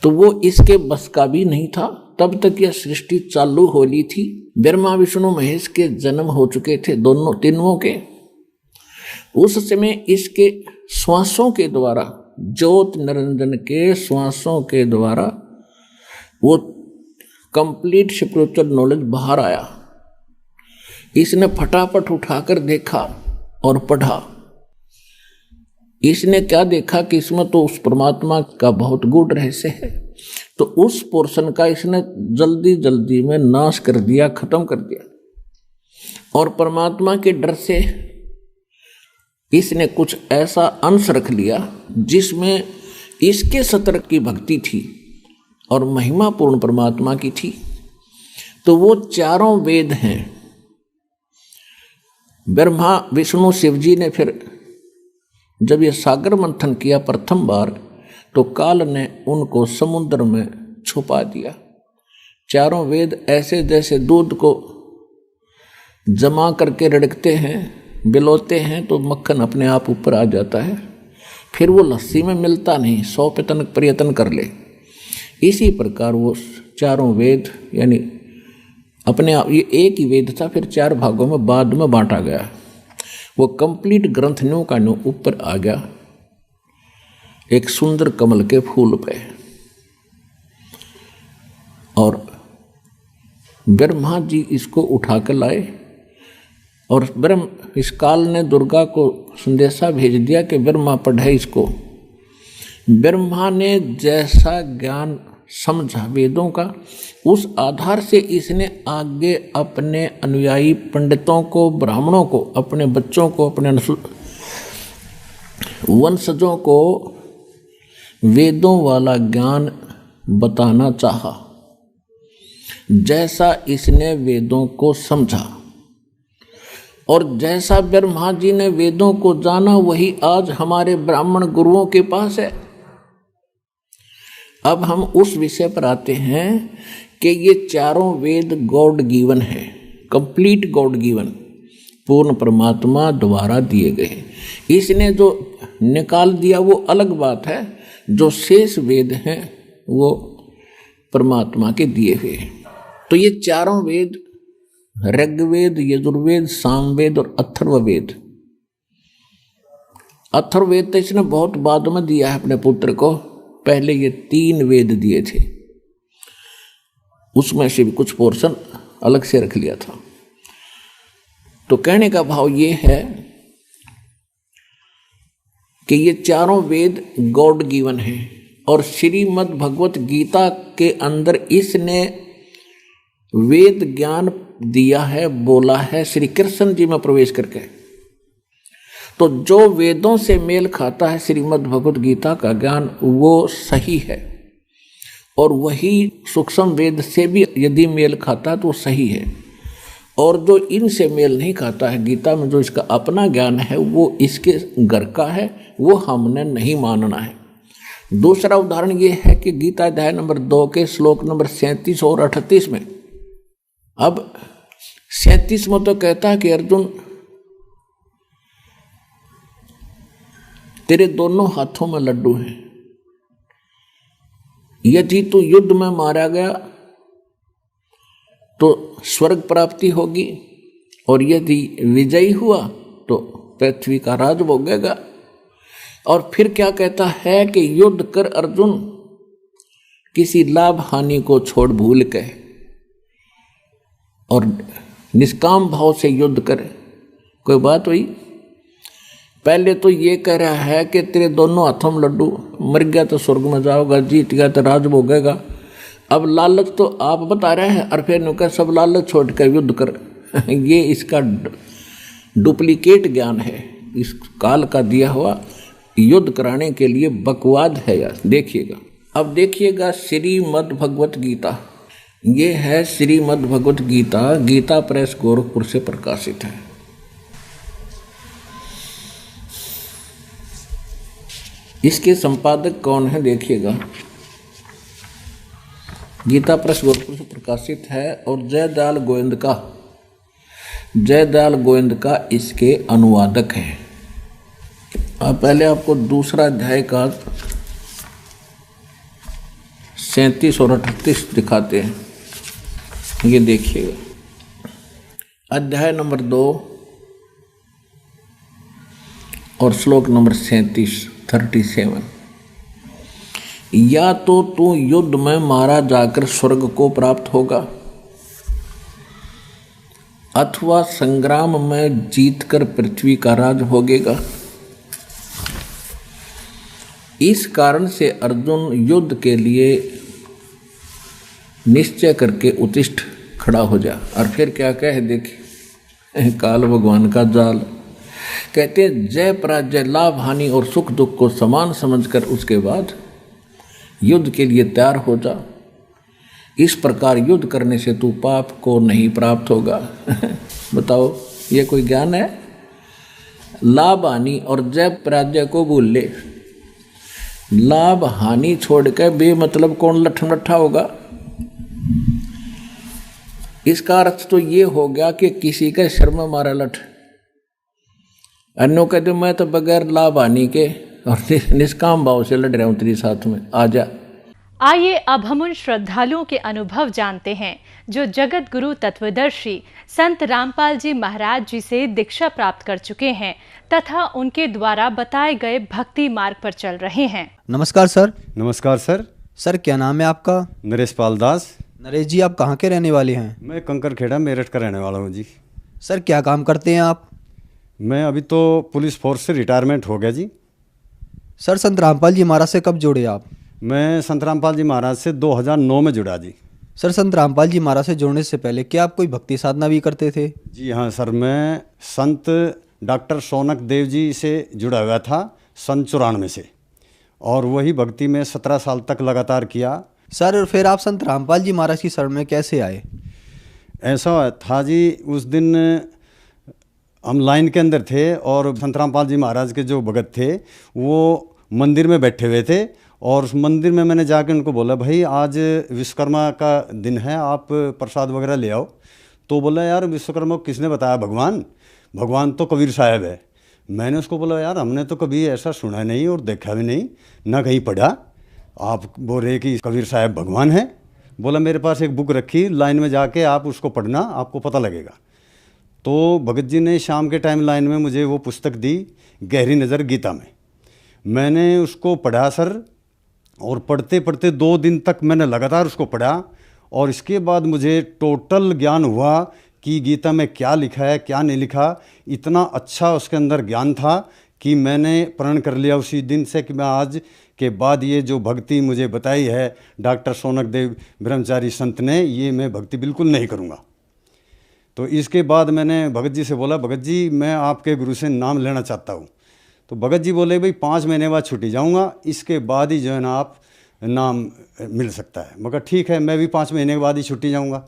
S2: तो वो इसके बस का भी नहीं था। तब तक यह सृष्टि चालू हो ली थी। ब्रह्मा विष्णु महेश के जन्म हो चुके थे, दोनों तीनों के। उस समय इसके श्वासों के द्वारा, ज्योत निरंजन के श्वासों के द्वारा वो कंप्लीट स्पिरिचुअल नॉलेज बाहर आया। इसने फटाफट उठाकर देखा और पढ़ा। इसने क्या देखा कि इसमें तो उस परमात्मा का बहुत गूढ़ रहस्य है। तो उस पोर्शन का इसने जल्दी जल्दी में नाश कर दिया, खत्म कर दिया। और परमात्मा के डर से इसने कुछ ऐसा अंश रख लिया जिसमें इसके सत्र की भक्ति थी और महिमा पूर्ण परमात्मा की थी। तो वो चारों वेद हैं। ब्रह्मा विष्णु शिव जी ने फिर जब ये सागर मंथन किया प्रथम बार, तो काल ने उनको समुद्र में छुपा दिया। चारों वेद ऐसे जैसे दूध को जमा करके रड़कते हैं, बिलोते हैं तो मक्खन अपने आप ऊपर आ जाता है, फिर वो लस्सी में मिलता नहीं, 100 प्रयत्न कर ले। इसी प्रकार वो चारों वेद यानी अपने आप, ये एक ही वेद था, फिर 4 भागों में बाद में बांटा गया। वो कंप्लीट ग्रंथ न्यू का न्यू ऊपर आ गया एक सुंदर कमल के फूल पे। और ब्रह्मा जी इसको उठा कर लाए और इस काल ने दुर्गा को संदेशा भेज दिया कि ब्रह्मा पढ़े इसको। ब्रह्मा ने जैसा ज्ञान समझा वेदों का, उस आधार से इसने आगे अपने अनुयायी पंडितों को, ब्राह्मणों को, अपने बच्चों को, अपने वंशजों को वेदों वाला ज्ञान बताना चाहा। जैसा इसने वेदों को समझा और जैसा ब्रह्मा जी ने वेदों को जाना, वही आज हमारे ब्राह्मण गुरुओं के पास है। अब हम उस विषय पर आते हैं कि ये चारों वेद गॉड गिवन है, कंप्लीट गॉड गिवन, पूर्ण परमात्मा द्वारा दिए गए। इसने जो निकाल दिया वो अलग बात है, जो शेष वेद हैं वो परमात्मा के दिए हुए हैं। तो ये चारों वेद, ऋग्वेद, यजुर्वेद, सामवेद और अथर्ववेद। अथर्ववेद तो इसने बहुत बाद में दिया है अपने पुत्र को, पहले ये 3 वेद दिए थे, उसमें से भी कुछ पोर्शन अलग से रख लिया था। तो कहने का भाव ये है कि ये चारों वेद गॉड गिवन हैं और श्रीमद् भगवत गीता के अंदर इसने वेद ज्ञान दिया है, बोला है श्री कृष्ण जी में प्रवेश करके। तो जो वेदों से मेल खाता है श्रीमद् भगवत गीता का ज्ञान, वो सही है। और वही सूक्ष्म वेद से भी यदि मेल खाता है तो सही है। और जो इनसे मेल नहीं खाता है, गीता में जो इसका अपना ज्ञान है वो इसके घर का है, वो हमने नहीं मानना है। दूसरा उदाहरण ये है कि गीता अध्याय नंबर 2 के श्लोक नंबर 37 और 38 में, अब 37 में तो कहता है कि अर्जुन तेरे दोनों हाथों में लड्डू हैं, यदि तू युद्ध में मारा गया तो स्वर्ग प्राप्ति होगी और यदि विजयी हुआ तो पृथ्वी का राज भोगेगा। और फिर क्या कहता है कि युद्ध कर अर्जुन, किसी लाभ हानि को छोड़ भूल के, और निष्काम भाव से युद्ध कर। कोई बात हुई? पहले तो ये कह रहा है कि तेरे दोनों हाथों में लड्डू, मर गया तो स्वर्ग में जाओगा, जीत गया तो राज भोगेगा। अब लालच तो आप बता रहे हैं और फिर नुका सब लालच छोड़ कर युद्ध कर। ये इसका डुप्लीकेट ज्ञान है, इस काल का दिया हुआ युद्ध कराने के लिए बकवाद है यार। देखिएगा, अब देखिएगा श्रीमद् भगवत गीता, ये है श्रीमद् भगवत गीता, गीता प्रेस गोरखपुर से प्रकाशित है। इसके संपादक कौन है देखिएगा, गीता प्रेस गोरखपुर से प्रकाशित है और जयदयाल गोविंद का इसके अनुवादक हैं। अब पहले आपको दूसरा अध्याय का 37 और 38 दिखाते हैं, ये देखिएगा। अध्याय नंबर 2 और श्लोक नंबर 37। या तो तू युद्ध में मारा जाकर स्वर्ग को प्राप्त होगा, अथवा संग्राम में जीतकर पृथ्वी का राज भोगेगा। इस कारण से अर्जुन युद्ध के लिए निश्चय करके उत्तिष्ठ खड़ा हो जा। और फिर क्या कहे देखिए, काल भगवान का जाल। कहते जय पराजय, लाभ हानि और सुख दुख को समान समझकर उसके बाद युद्ध के लिए तैयार हो जा। इस प्रकार युद्ध करने से तू पाप को नहीं प्राप्त होगा। बताओ ये कोई ज्ञान है? लाभ हानि और जय पराजय को भूल ले। लाभ हानि छोड़ के बेमतलब कौन लट्ठा होगा? इसका अर्थ तो ये हो गया कि किसी के सिर में मारा लठ। अन्यों कहते मैं तो बगैर लाभ हानि के और निष्काम भाव से लड़ रहा हूं तेरे साथ में, आजा।
S3: आइए अब हम उन श्रद्धालुओं के अनुभव जानते हैं जो जगत गुरु तत्वदर्शी संत रामपाल जी महाराज जी से दीक्षा प्राप्त कर चुके हैं तथा उनके द्वारा बताए गए भक्ति मार्ग पर चल रहे हैं।
S4: नमस्कार सर।
S5: नमस्कार सर।
S4: सर क्या नाम है आपका?
S5: नरेश पाल दास।
S4: नरेश जी आप कहाँ के रहने वाले हैं?
S5: मैं कंकरखेड़ा मेरठ का रहने वाला हूँ जी।
S4: सर क्या काम करते हैं आप?
S5: मैं अभी तो पुलिस फोर्स से रिटायरमेंट हो गया जी।
S4: सर संत रामपाल जी महाराज से कब जुड़े आप?
S5: मैं संत रामपाल जी महाराज से 2009 में जुड़ा जी।
S4: सर संत रामपाल जी महाराज से जुड़ने से पहले क्या आप कोई भक्ति साधना भी करते थे?
S5: जी हाँ सर, मैं संत डॉक्टर शौनक देव जी से जुड़ा हुआ था सन 94 से, और वही भक्ति में 17 साल तक लगातार किया।
S4: सर फिर आप संत रामपाल जी महाराज की शरण में कैसे आए?
S5: ऐसा था जी, उस दिन हम लाइन के अंदर थे और संत रामपाल जी महाराज के जो भगत थे वो मंदिर में बैठे हुए थे, और उस मंदिर में मैंने जाके उनको बोला भाई आज विश्वकर्मा का दिन है, आप प्रसाद वगैरह ले आओ। तो बोला यार विश्वकर्मा को किसने बताया? भगवान तो कबीर साहब है। मैंने उसको बोला यार हमने तो कभी ऐसा सुना नहीं और देखा भी नहीं, ना कहीं पढ़ा, आप बोल रहे कि कबीर साहब भगवान है। बोला मेरे पास एक बुक रखी, लाइन में जाके आप उसको पढ़ना, आपको पता लगेगा। तो भगत जी ने शाम के टाइम लाइन में मुझे वो पुस्तक दी, गहरी नज़र गीता में। मैंने उसको पढ़ा सर, और पढ़ते पढ़ते 2 दिन तक मैंने लगातार उसको पढ़ा, और इसके बाद मुझे टोटल ज्ञान हुआ कि गीता में क्या लिखा है क्या नहीं लिखा। इतना अच्छा उसके अंदर ज्ञान था कि मैंने प्रण कर लिया उसी दिन से कि मैं आज के बाद ये जो भक्ति मुझे बताई है डॉक्टर शौनक देव ब्रह्मचारी संत ने, ये मैं भक्ति बिल्कुल नहीं करूँगा। तो इसके बाद मैंने भगत जी से बोला भगत जी मैं आपके गुरु से नाम लेना चाहता हूँ। तो भगत जी बोले भाई 5 महीने बाद छुट्टी जाऊँगा, इसके बाद ही जो है ना आप नाम मिल सकता है। मगर ठीक है, मैं भी 5 महीने के बाद ही छुट्टी जाऊँगा।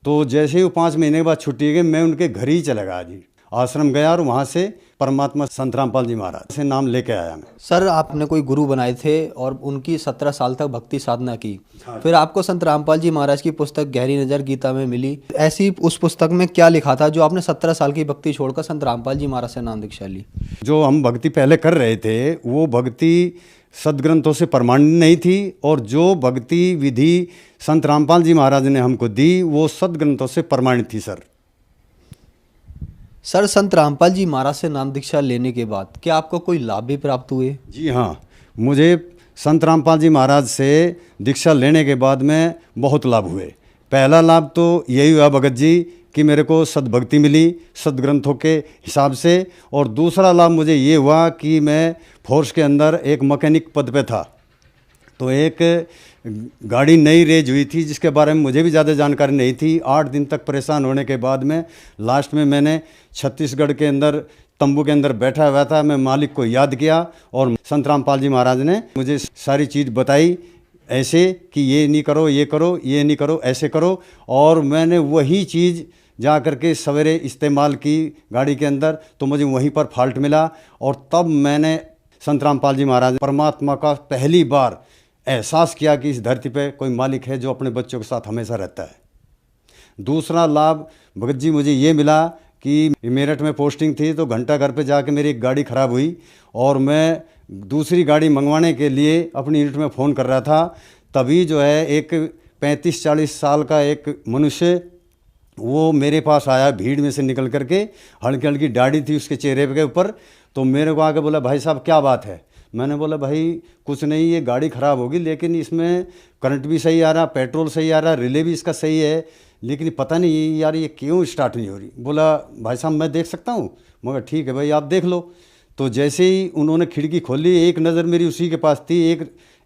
S5: तो जैसे ही वो 5 महीने के बाद छुट्टी गई, मैं उनके घर ही चला गया जी, आश्रम गया और वहाँ से परमात्मा संत रामपाल जी महाराज से नाम लेके आया मैं।
S4: सर आपने कोई गुरु बनाए थे और उनकी 17 साल तक भक्ति साधना की, फिर आपको संत रामपाल जी महाराज की पुस्तक गहरी नज़र गीता में मिली। ऐसी उस पुस्तक में क्या लिखा था जो आपने 17 साल की भक्ति छोड़कर संत रामपाल जी महाराज से नाम दीक्षा ली?
S5: जो हम भक्ति पहले कर रहे थे वो भक्ति सदग्रंथों से प्रमाणित नहीं थी, और जो भक्ति विधि संत रामपाल जी महाराज ने हमको दी वो सदग्रंथों से प्रमाणित थी सर।
S4: सर संत रामपाल जी महाराज से नाम दीक्षा लेने के बाद क्या आपको कोई लाभ भी प्राप्त हुए?
S5: जी हाँ, मुझे संत रामपाल जी महाराज से दीक्षा लेने के बाद में बहुत लाभ हुए। पहला लाभ तो यही हुआ भगत जी कि मेरे को सद्भक्ति मिली सदग्रंथों के हिसाब से, और दूसरा लाभ मुझे ये हुआ कि मैं फोर्स के अंदर एक मैकेनिक पद पे था। तो एक गाड़ी नई रेज हुई थी जिसके बारे में मुझे भी ज़्यादा जानकारी नहीं थी। 8 दिन तक परेशान होने के बाद में लास्ट में मैंने छत्तीसगढ़ के अंदर तंबू के अंदर बैठा हुआ था, मैं मालिक को याद किया और संत रामपाल जी महाराज ने मुझे सारी चीज़ बताई ऐसे कि ये नहीं करो, ये करो, ये नहीं करो, ऐसे करो। और मैंने वही चीज़ जा कर के सवेरे इस्तेमाल की गाड़ी के अंदर, तो मुझे वहीं पर फॉल्ट मिला। और तब मैंने संत रामपाल जी महाराज परमात्मा का पहली बार एहसास किया कि इस धरती पे कोई मालिक है जो अपने बच्चों के साथ हमेशा रहता है। दूसरा लाभ भगत जी मुझे ये मिला कि मेरठ में पोस्टिंग थी, तो घंटा घर पे जाके मेरी एक गाड़ी ख़राब हुई और मैं दूसरी गाड़ी मंगवाने के लिए अपनी यूनिट में फ़ोन कर रहा था। तभी जो है एक 35-40 साल का एक मनुष्य वो मेरे पास आया, भीड़ में से निकल करके, हल्की हल्की दाढ़ी थी उसके चेहरे के ऊपर। तो मेरे को आके बोला, भाई साहब क्या बात है? मैंने बोला, भाई कुछ नहीं, ये गाड़ी ख़राब होगी लेकिन इसमें करंट भी सही आ रहा, पेट्रोल सही आ रहा, रिले भी इसका सही है, लेकिन पता नहीं यार ये क्यों स्टार्ट नहीं हो रही। बोला, भाई साहब मैं देख सकता हूँ? मगर ठीक है भाई आप देख लो। तो जैसे ही उन्होंने खिड़की खोली, एक नज़र मेरी उसी के पास थी,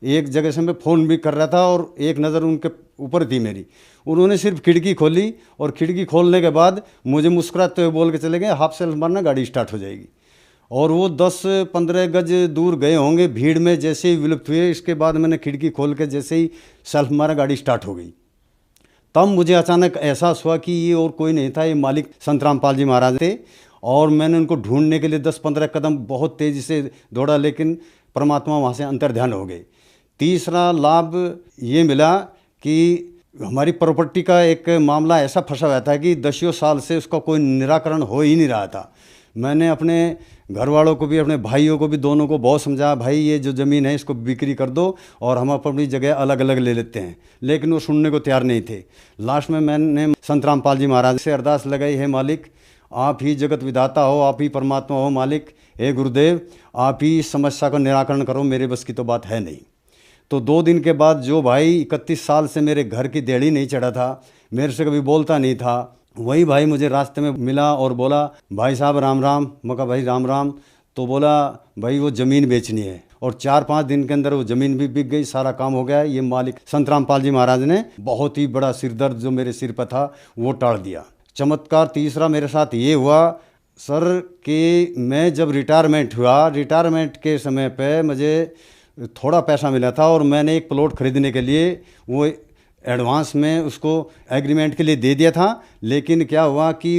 S5: एक जगह से मैं फ़ोन भी कर रहा था और एक नज़र उनके ऊपर थी मेरी। उन्होंने सिर्फ खिड़की खोली और खिड़की खोलने के बाद मुझे मुस्कुराते हुए बोल के चले गए, हाफ सेल्फ मारना, गाड़ी स्टार्ट हो जाएगी। और वो 10-15 गज दूर गए होंगे, भीड़ में जैसे ही विलुप्त हुए। इसके बाद मैंने खिड़की खोल के जैसे ही सेल्फ मारा, गाड़ी स्टार्ट हो गई। तब मुझे अचानक एहसास हुआ कि ये और कोई नहीं था, ये मालिक संत रामपाल जी महाराज थे। और मैंने उनको ढूंढने के लिए 10-15 कदम बहुत तेज़ी से दौड़ा, लेकिन परमात्मा वहाँ से अंतर्ध्यान हो गए। तीसरा लाभ ये मिला कि हमारी प्रॉपर्टी का एक मामला ऐसा फंसा हुआ था कि 10 साल से उसका कोई निराकरण हो ही नहीं रहा था। मैंने अपने घर वालों को भी, अपने भाइयों को भी, दोनों को बहुत समझाया, भाई ये जो ज़मीन है इसको बिक्री कर दो और हम अपनी जगह अलग अलग ले लेते हैं, लेकिन वो सुनने को तैयार नहीं थे। लास्ट में मैंने संत रामपाल जी महाराज से अरदास लगाई, है मालिक आप ही जगत विधाता हो, आप ही परमात्मा हो मालिक, हे गुरुदेव आप ही इस समस्या का निराकरण करो, मेरे बस की तो बात है नहीं। तो 2 दिन के बाद जो भाई 31 साल से मेरे घर की देड़ी नहीं चढ़ा था, मेरे से कभी बोलता नहीं था, वही भाई मुझे रास्ते में मिला और बोला, भाई साहब राम राम। मैं कहा भाई राम राम। तो बोला, भाई वो ज़मीन बेचनी है। और 4-5 दिन के अंदर वो ज़मीन भी बिक गई, सारा काम हो गया। ये मालिक संत रामपाल जी महाराज ने बहुत ही बड़ा सिरदर्द जो मेरे सिर पर था वो टाल दिया। चमत्कार तीसरा मेरे साथ ये हुआ सर कि मैं जब रिटायरमेंट हुआ, रिटायरमेंट के समय पे मुझे थोड़ा पैसा मिला था और मैंने एक प्लॉट खरीदने के लिए वो एडवांस में उसको एग्रीमेंट के लिए दे दिया था। लेकिन क्या हुआ कि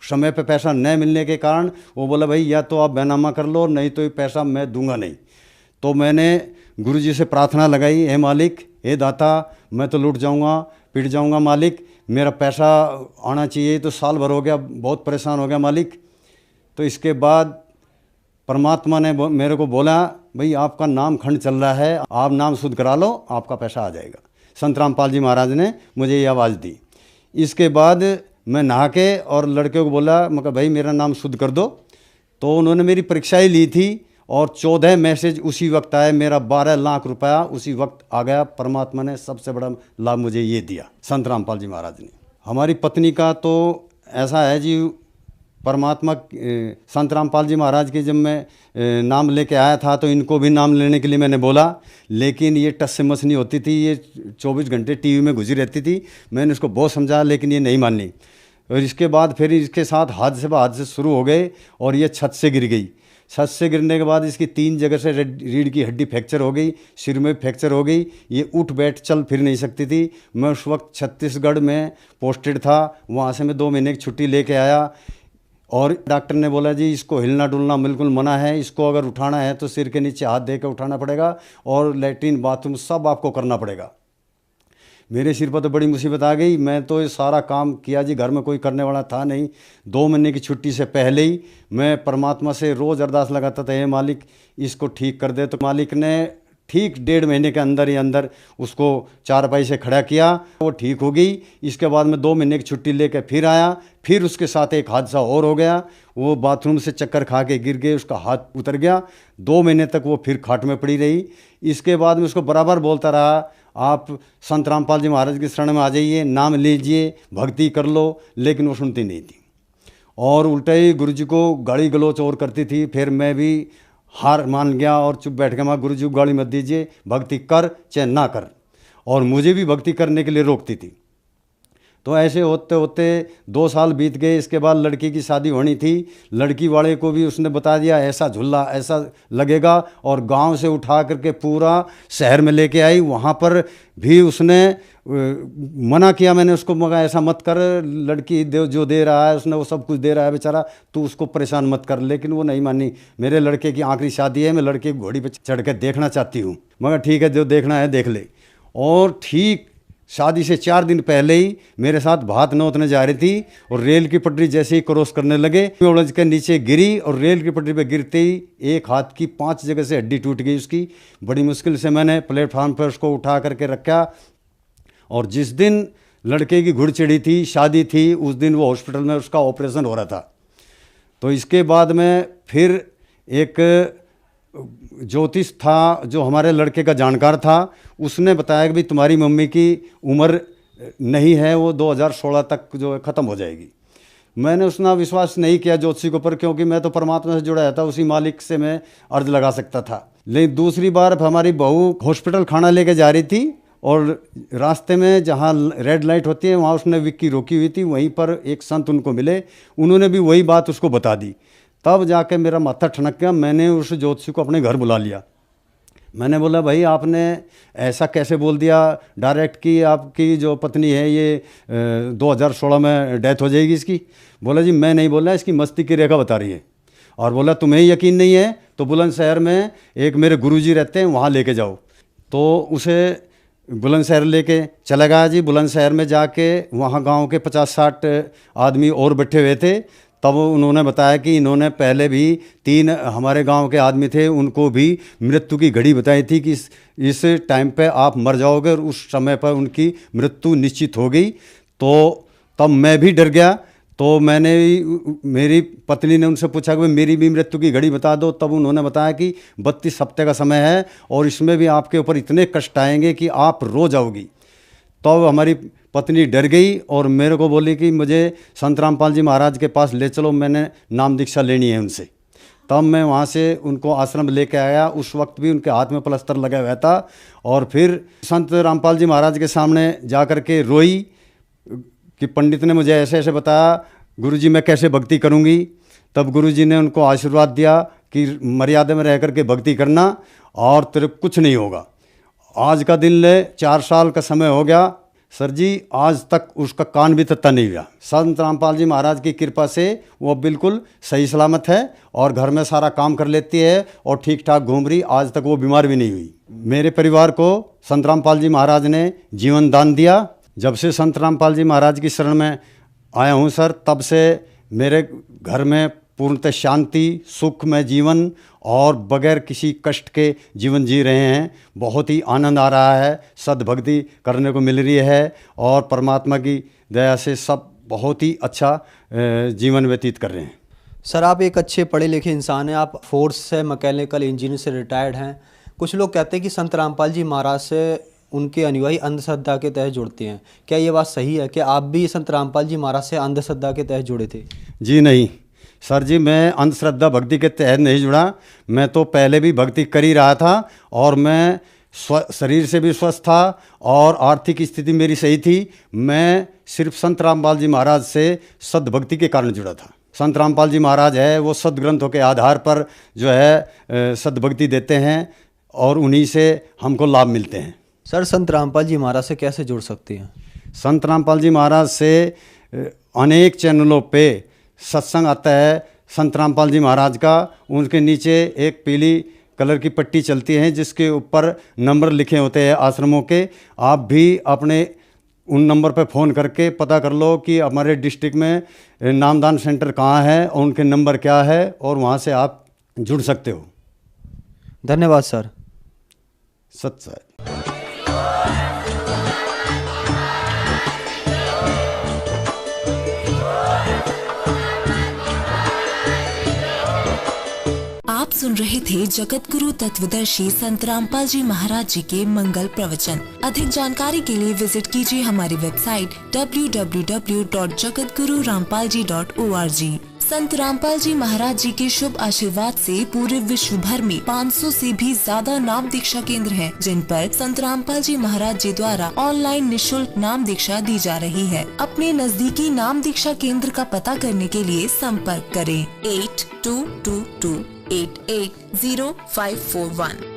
S5: समय पे पैसा न मिलने के कारण वो बोला, भाई या तो आप बैनामा कर लो, नहीं तो ये पैसा मैं दूंगा नहीं। तो मैंने गुरुजी से प्रार्थना लगाई, हे मालिक, हे दाता, मैं तो लूट जाऊंगा, पिट जाऊंगा मालिक, मेरा पैसा आना चाहिए। तो साल भर हो गया, बहुत परेशान हो गया मालिक। तो इसके बाद परमात्मा ने मेरे को बोला, भाई आपका नाम खंड चल रहा है, आप नाम शुद्ध करा लो, आपका पैसा आ जाएगा। संत रामपाल जी महाराज ने मुझे ये आवाज़ दी। इसके बाद मैं नहा के और लड़के को बोला, मैं कहा भाई मेरा नाम शुद्ध कर दो। तो उन्होंने मेरी परीक्षा ही ली थी और 14 मैसेज उसी वक्त आए, मेरा 12 लाख रुपया उसी वक्त आ गया। परमात्मा ने सबसे बड़ा लाभ मुझे ये दिया, संत रामपाल जी महाराज ने। हमारी पत्नी का तो ऐसा है जी, परमात्मा संत रामपाल जी महाराज के जब मैं नाम लेके आया था तो इनको भी नाम लेने के लिए मैंने बोला, लेकिन ये टस से मस नहीं होती थी, ये 24 घंटे टीवी में घुसी रहती थी। मैंने उसको बहुत समझाया लेकिन ये नहीं मानी। और इसके बाद फिर इसके साथ हादसे शुरू हो गए और ये छत से गिर गई। छत से गिरने के बाद इसकी 3 जगह से रीढ़ की हड्डी फ्रैक्चर हो गई, सिर में फ्रैक्चर हो गई, ये उठ बैठ चल फिर नहीं सकती थी। मैं उस वक्त छत्तीसगढ़ में पोस्टेड था, वहाँ से मैं 2 महीने की छुट्टी लेके आया और डॉक्टर ने बोला जी इसको हिलना डुलना बिल्कुल मना है, इसको अगर उठाना है तो सिर के नीचे हाथ दे कर उठाना पड़ेगा और लैट्रीन बाथरूम सब आपको करना पड़ेगा। मेरे सिर पर तो बड़ी मुसीबत आ गई। मैं तो ये सारा काम किया जी, घर में कोई करने वाला था नहीं। 2 महीने की छुट्टी से पहले ही मैं परमात्मा से रोज़ अरदास लगाता था, हे मालिक इसको ठीक कर दे। तो मालिक ने ठीक 1.5 महीने के अंदर ही अंदर उसको 4 से खड़ा किया, वो ठीक हो गई। इसके बाद मैं 2 महीने की छुट्टी लेकर फिर आया, फिर उसके साथ एक हादसा और हो गया। वो बाथरूम से चक्कर खा के गिर गए, उसका हाथ उतर गया। 2 महीने तक वो फिर खाट में पड़ी रही। इसके बाद मैं उसको बराबर बोलता रहा, आप संत रामपाल जी महाराज की शरण में आ जाइए, नाम लीजिए, भक्ति कर लो, लेकिन वो सुनती नहीं थी और उल्टा ही गुरुजी को गाली गलौच और करती थी। फिर मैं भी हार मान गया और चुप बैठ गया, मैं गुरुजी को गाली मत दीजिए, भक्ति कर चाहे ना कर। और मुझे भी भक्ति करने के लिए रोकती थी। तो ऐसे होते होते 2 साल बीत गए। इसके बाद लड़की की शादी होनी थी। लड़की वाले को भी उसने बता दिया ऐसा झूला ऐसा लगेगा, और गांव से उठा करके पूरा शहर में लेके आई। वहाँ पर भी उसने मना किया, मैंने उसको, मगर ऐसा मत कर, लड़की जो दे रहा है उसने वो सब कुछ दे रहा है बेचारा, तू उसको परेशान मत कर। लेकिन वो नहीं मानी। मेरे लड़के की आखिरी शादी है, मैं लड़के की घोड़ी पे चढ़ के देखना चाहती हूँ। मगर ठीक है, जो देखना है देख ले। और ठीक शादी से 4 दिन पहले ही मेरे साथ भात नोतने जा रही थी, और रेल की पटरी जैसे ही क्रॉस करने लगे, उलझ के नीचे गिरी, और रेल की पटरी पे गिरते ही एक हाथ की 5 जगह से हड्डी टूट गई उसकी। बड़ी मुश्किल से मैंने प्लेटफार्म पर उसको उठा करके रखा। और जिस दिन लड़के की घुड़ चढ़ी थी, शादी थी, उस दिन वो हॉस्पिटल में उसका ऑपरेशन हो रहा था। तो इसके बाद में फिर एक ज्योतिष था जो हमारे लड़के का जानकार था, उसने बताया कि भाई तुम्हारी मम्मी की उम्र नहीं है, वो 2016 तक जो है ख़त्म हो जाएगी। मैंने उसना विश्वास नहीं किया ज्योतिषी के ऊपर, क्योंकि मैं तो परमात्मा से जुड़ा था, उसी मालिक से मैं अर्ज लगा सकता था। लेकिन दूसरी बार हमारी बहू हॉस्पिटल खाना लेके जा रही थी, और रास्ते में जहाँ रेड लाइट होती है वहाँ उसने विक्की रोकी हुई थी। वहीं पर एक संत उनको मिले, उन्होंने भी वही बात उसको बता दी। तब जाके मेरा माथा ठनक गया। मैंने उस ज्योतिषी को अपने घर बुला लिया। मैंने बोला भाई आपने ऐसा कैसे बोल दिया डायरेक्ट कि आपकी जो पत्नी है ये 2016 में डेथ हो जाएगी इसकी। बोला जी मैं नहीं बोल रहा, इसकी मस्ती की रेखा बता रही है। और बोला तुम्हें यकीन नहीं है तो बुलंदशहर में एक मेरे गुरुजी रहते हैं, वहाँ लेके जाओ। तो उसे बुलंदशहर लेके चला गया जी। बुलंदशहर में जाके वहाँ गांव के 50-60 आदमी और बैठे हुए थे। तब उन्होंने बताया कि इन्होंने पहले भी 3 हमारे गांव के आदमी थे, उनको भी मृत्यु की घड़ी बताई थी कि इस टाइम पे आप मर जाओगे, और उस समय पर उनकी मृत्यु निश्चित हो गई। तो तब मैं भी डर गया। तो मेरी पत्नी ने उनसे पूछा कि मेरी भी मृत्यु की घड़ी बता दो। तब उन्होंने बताया कि 32 हफ्ते का समय है, और इसमें भी आपके ऊपर इतने कष्ट आएंगे कि आप रो जाओगी। तो हमारी पत्नी डर गई और मेरे को बोली कि मुझे संत रामपाल जी महाराज के पास ले चलो, मैंने नाम दीक्षा लेनी है उनसे। तब मैं वहाँ से उनको आश्रम लेके आया। उस वक्त भी उनके हाथ में प्लास्टर लगा हुआ था। और फिर संत रामपाल जी महाराज के सामने जा कर के रोई कि पंडित ने मुझे ऐसे ऐसे बताया, गुरुजी मैं कैसे भक्ति करूँगी। तब गुरुजी ने उनको आशीर्वाद दिया कि मर्यादा में रह कर के भक्ति करना और तेरे कुछ नहीं होगा। आज का दिन ले 4 साल का समय हो गया सर जी, आज तक उसका कान भी तत्ता नहीं हुआ। संत रामपाल जी महाराज की कृपा से वो बिल्कुल सही सलामत है और घर में सारा काम कर लेती है और ठीक ठाक घूम रही। आज तक वो बीमार भी नहीं हुई। मेरे परिवार को संत रामपाल जी महाराज ने जीवन दान दिया। जब से संत रामपाल जी महाराज की शरण में आया हूँ सर, तब से मेरे घर में पूर्णतः शांति सुखमय जीवन और बगैर किसी कष्ट के जीवन जी रहे हैं। बहुत ही आनंद आ रहा है, सद्भक्ति करने को मिल रही है और परमात्मा की दया से सब बहुत ही अच्छा जीवन व्यतीत कर रहे हैं।
S4: सर आप एक अच्छे पढ़े लिखे इंसान हैं, आप फोर्स से मैकेनिकल इंजीनियर से रिटायर्ड हैं। कुछ लोग कहते हैं कि संत रामपाल जी महाराज से उनके अनुयायी अंधश्रद्धा के तहत जुड़ते हैं, क्या ये बात सही है? क्या आप भी संत रामपाल जी महाराज से अंधश्रद्धा के तहत जुड़े थे?
S5: जी नहीं सर जी, मैं अंधश्रद्धा भक्ति के तहत नहीं जुड़ा। मैं तो पहले भी भक्ति कर ही रहा था और मैं शरीर से भी स्वस्थ था और आर्थिक स्थिति मेरी सही थी। मैं सिर्फ संत रामपाल जी महाराज से सद्भक्ति के कारण जुड़ा था। संत रामपाल जी महाराज है वो सद्ग्रंथों के आधार पर जो है सद्भक्ति देते हैं और उन्हीं से हमको लाभ मिलते हैं।
S4: सर संत रामपाल जी महाराज से कैसे जुड़ सकते हैं?
S5: संत रामपाल जी महाराज से अनेक चैनलों पे सत्संग आता है संत रामपाल जी महाराज का। उनके नीचे एक पीली कलर की पट्टी चलती है जिसके ऊपर नंबर लिखे होते हैं आश्रमों के। आप भी अपने उन नंबर पर फ़ोन करके पता कर लो कि हमारे डिस्ट्रिक्ट में नामदान सेंटर कहाँ है और उनके नंबर क्या है, और वहाँ से आप जुड़ सकते हो।
S4: धन्यवाद सर।
S5: सत्य।
S6: आप सुन रहे थे जगत गुरु तत्वदर्शी संत रामपाल जी महाराज जी के मंगल प्रवचन। अधिक जानकारी के लिए विजिट कीजिए हमारी वेबसाइट www.jagatgururampalji.org। संत रामपाल जी महाराज जी के शुभ आशीर्वाद से पूरे विश्व भर में 500 से भी ज्यादा नाम दीक्षा केंद्र हैं, जिन पर संत रामपाल जी महाराज जी द्वारा ऑनलाइन निशुल्क नाम दीक्षा दी जा रही है। अपने नजदीकी नाम दीक्षा केंद्र का पता करने के लिए संपर्क करें 8222880541।